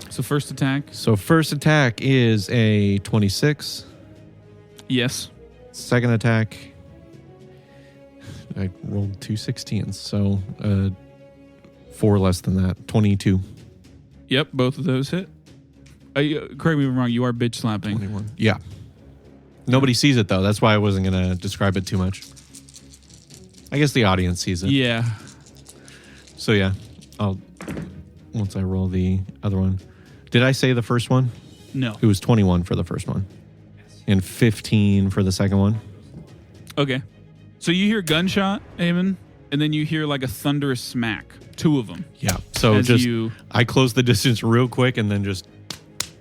So first attack, So first attack is a 26. yes. Second attack, I rolled 2 16s, so 4 less than that, 22. Yep, both of those hit. Correct me if I'm wrong, you are bitch slapping. 21. Yeah. Nobody sees it, though. That's why I wasn't going to describe it too much. I guess the audience sees it. Yeah. So, yeah, I'll once I roll the other one. Did I say the first one? No. It was 21 for the first one. And 15 for the second one. Okay. So you hear gunshot, Eamon, and then you hear like a thunderous smack. 2 of them. Yeah. So As just you- I closed the distance real quick and then just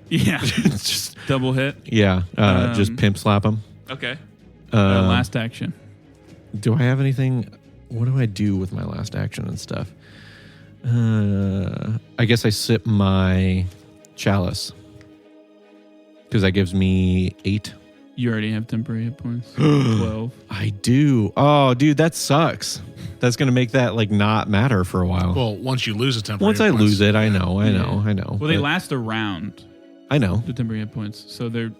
Yeah. just Double hit. just pimp slap them. Okay. Um, Last action. Do I have anything? What do I do with my last action and stuff? I guess I sip my chalice because that gives me 8 You already have temporary hit points. 12. I do. Oh, dude, that sucks. That's going to make that like not matter for a while. Well, once you lose a temporary Once I points, lose it, I know. Well, they But last a round, I know. the temporary hit points. So they're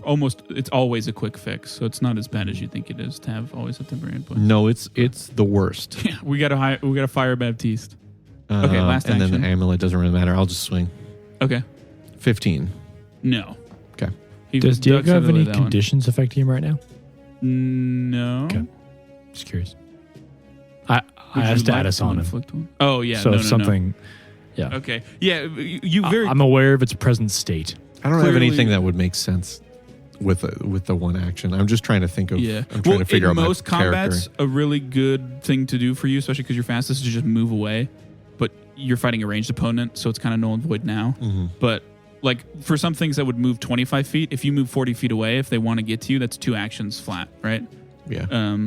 almost, it's always a quick fix. So it's not as bad as you think it is to have always a temporary hit points. No, it's the worst. Yeah, we got to fire Baptiste. Okay, last and action. then the amulet doesn't really matter. I'll just swing. Okay. 15. No. Okay. He Does ducks Diego have out of any that one. conditions affecting him right now? No. Okay. Just curious. I Would have you like status to on him. inflict one? Oh, yeah. So no, if something. Yeah. No. Okay. Yeah, you very... I'm aware of its present state. I don't have Clearly- anything that would make sense with the one action. I'm just trying to think of. Yeah. I'm trying to figure out in my most combats, character. a really good thing to do for you, especially because you're fastest, is to just move away. But you're fighting a ranged opponent, so it's kind of null and void now. Mm-hmm. But like for some things that would move 25 feet, if you move 40 feet away, if they want to get to you, that's 2 actions flat, right? Yeah.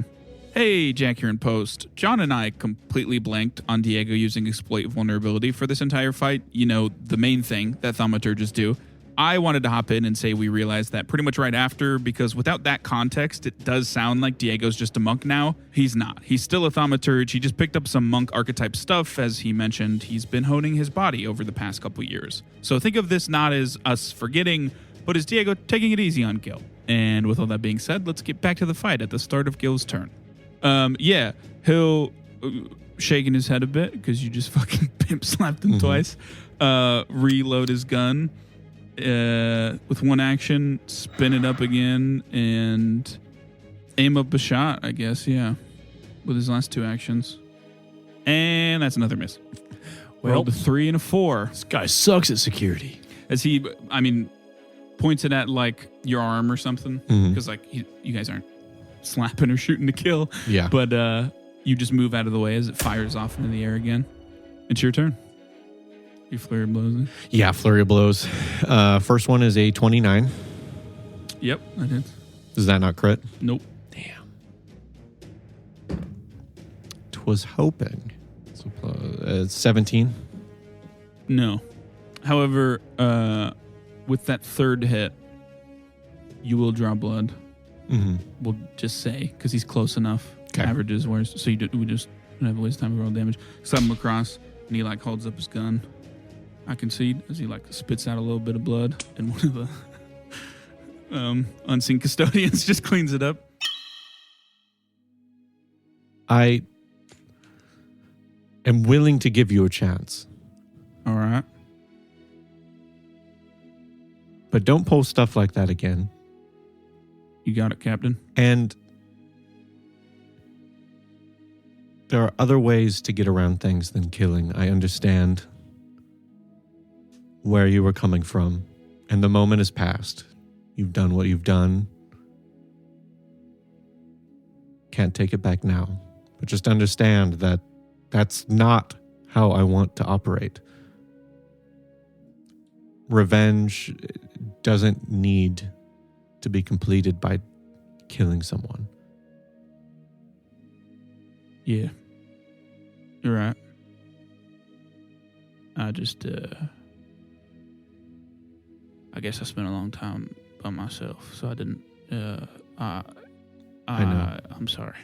Hey, Jack here in post. John and I completely blanked on Diego using exploit vulnerability for this entire fight. You know, the main thing that thaumaturges do. I wanted to hop in and say we realized that pretty much right after, because without that context, it does sound like Diego's just a monk now. He's not. He's still a thaumaturge. He just picked up some monk archetype stuff. As he mentioned, he's been honing his body over the past couple years. So think of this not as us forgetting, but as Diego taking it easy on Gil. And with all that being said, let's get back to the fight at the start of Gil's turn. Yeah, he'll shaking his head a bit because you just fucking pimp slapped him twice. Reload his gun. With one action, spin it up again, and aim up a shot, I guess, yeah. With his last 2 actions. And that's another miss. Rolled a 3 and a 4. This guy sucks at security. As he, points it at, like, your arm or something. Because, you guys aren't slapping or shooting to kill. Yeah. But you just move out of the way as it fires off into the air again. It's your turn. You flurry of blows in. Yeah, flurry of blows. First one is a 29. Yep, that is. Is that not crit? Nope. Damn. Twas hoping. So, 17. No. However, with that third hit, you will draw blood. Mm-hmm. We'll just say, because he's close enough. Okay. Averages worse. So we just don't have a waste of time to roll damage. Slap him across, and he holds up his gun. I concede as he spits out a little bit of blood, and one of the unseen custodians just cleans it up. I am willing to give you a chance, All right. but don't pull stuff like that again. You got it, Captain. And there are other ways to get around things than killing. I understand where you were coming from, and the moment has passed. You've done what you've done. Can't take it back now. But just understand that that's not how I want to operate. Revenge doesn't need to be completed by killing someone. Yeah. You're right. I just, I guess I spent a long time by myself, so I didn't, I know. I'm sorry.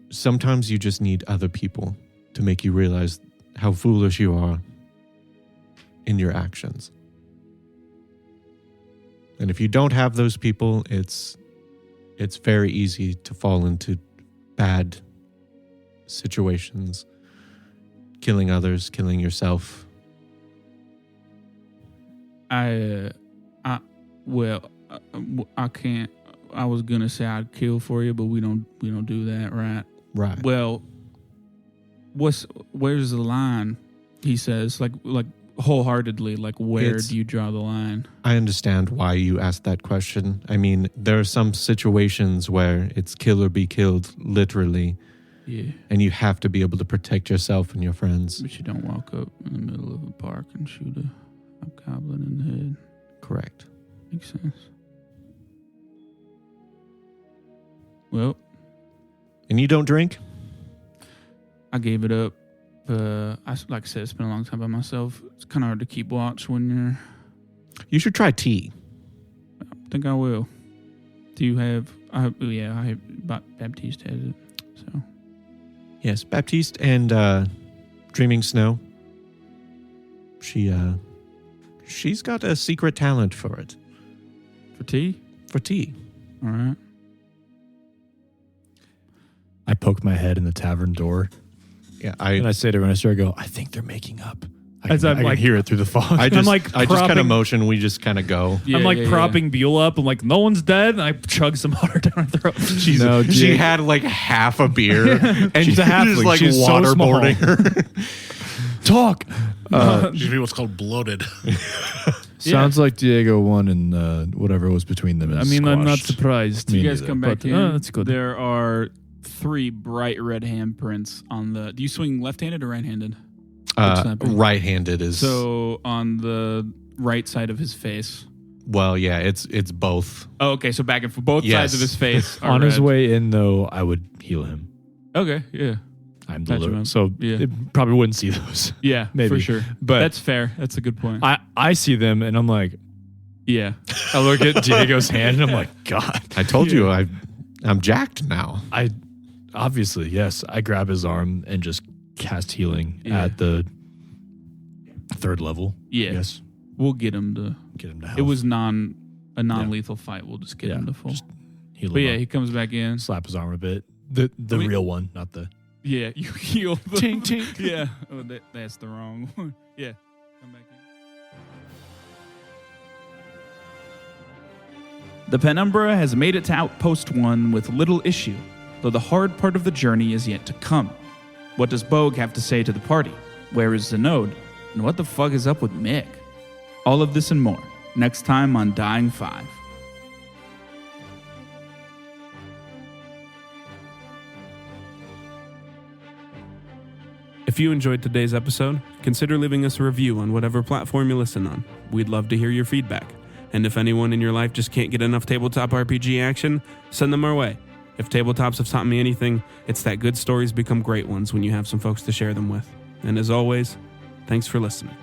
Sometimes you just need other people to make you realize how foolish you are in your actions. And if you don't have those people, it's very easy to fall into bad situations, killing others, killing yourself. I can't. I was gonna say I'd kill for you, but we don't do that, right? Right. Well, where's the line? He says, like wholeheartedly, where do you draw the line? I understand why you asked that question. I mean, there are some situations where it's kill or be killed, literally. Yeah. And you have to be able to protect yourself and your friends. But you don't walk up in the middle of a park and shoot a goblin in the head. Correct. Makes sense. Well, And you don't drink? I gave it up like I said, it's been a long time by myself. It's kind of hard to keep watch when you're. You should try tea. I think I will. Do you have? Baptiste has it. So Yes, Baptiste and Dreaming Snow. She's got a secret talent for it. for tea. For tea. All right. I poke my head in the tavern door Yeah, and I say to Renestor, I go, I think they're making up. I As can, I'm I can hear it through the fog. I just like kind of propping- motion. We just kind of go. Yeah, I'm like yeah, propping Buell up. I'm like, no one's dead. And I chug some water down her throat. No, She Jake- had like half a beer, and She's a just halfling. like She's so waterboarding her. Talk. Should be what's called bloated. Sounds like Diego won and whatever was between them. I is mean, I'm not squashed. surprised. Me You guys neither. come back But, in. that's good. There are 3 bright red handprints on the. Do you swing left-handed or right-handed? Right-handed is So on the right side of his face. well, yeah. It's both. Oh, okay. So back and forth, both Yes. sides of his face. Are On his red. way in, though, I would heal him. Okay. Yeah. I'm the Gotcha, lure, man. so Yeah. it probably wouldn't see those. Yeah. Maybe. For sure. But That's fair. That's a good point. I see them and I'm like, Yeah. I look at Diego's hand and I'm like, God. I told you I'm jacked now. I obviously, yes. I grab his arm and just cast healing Yeah. at the 3rd level. Yeah. Yes. We'll get him to. Get him to health. It was a non-lethal fight. We'll just get him to full. Just heal But him yeah, up. he comes back in. Slap his arm a bit. The I mean- real one, not the Yeah, you heal the tink tink. Yeah. Oh, that's the wrong one. Yeah. Come back in. The Penumbra has made it to Outpost 1 with little issue, though the hard part of the journey is yet to come. What does Bogue have to say to the party? Where is Zenod? And what the fuck is up with Mick? All of this and more, next time on Dying 5. If you enjoyed today's episode, consider leaving us a review on whatever platform you listen on. We'd love to hear your feedback. And if anyone in your life just can't get enough tabletop RPG action, send them our way. If tabletops have taught me anything, it's that good stories become great ones when you have some folks to share them with. And as always, thanks for listening.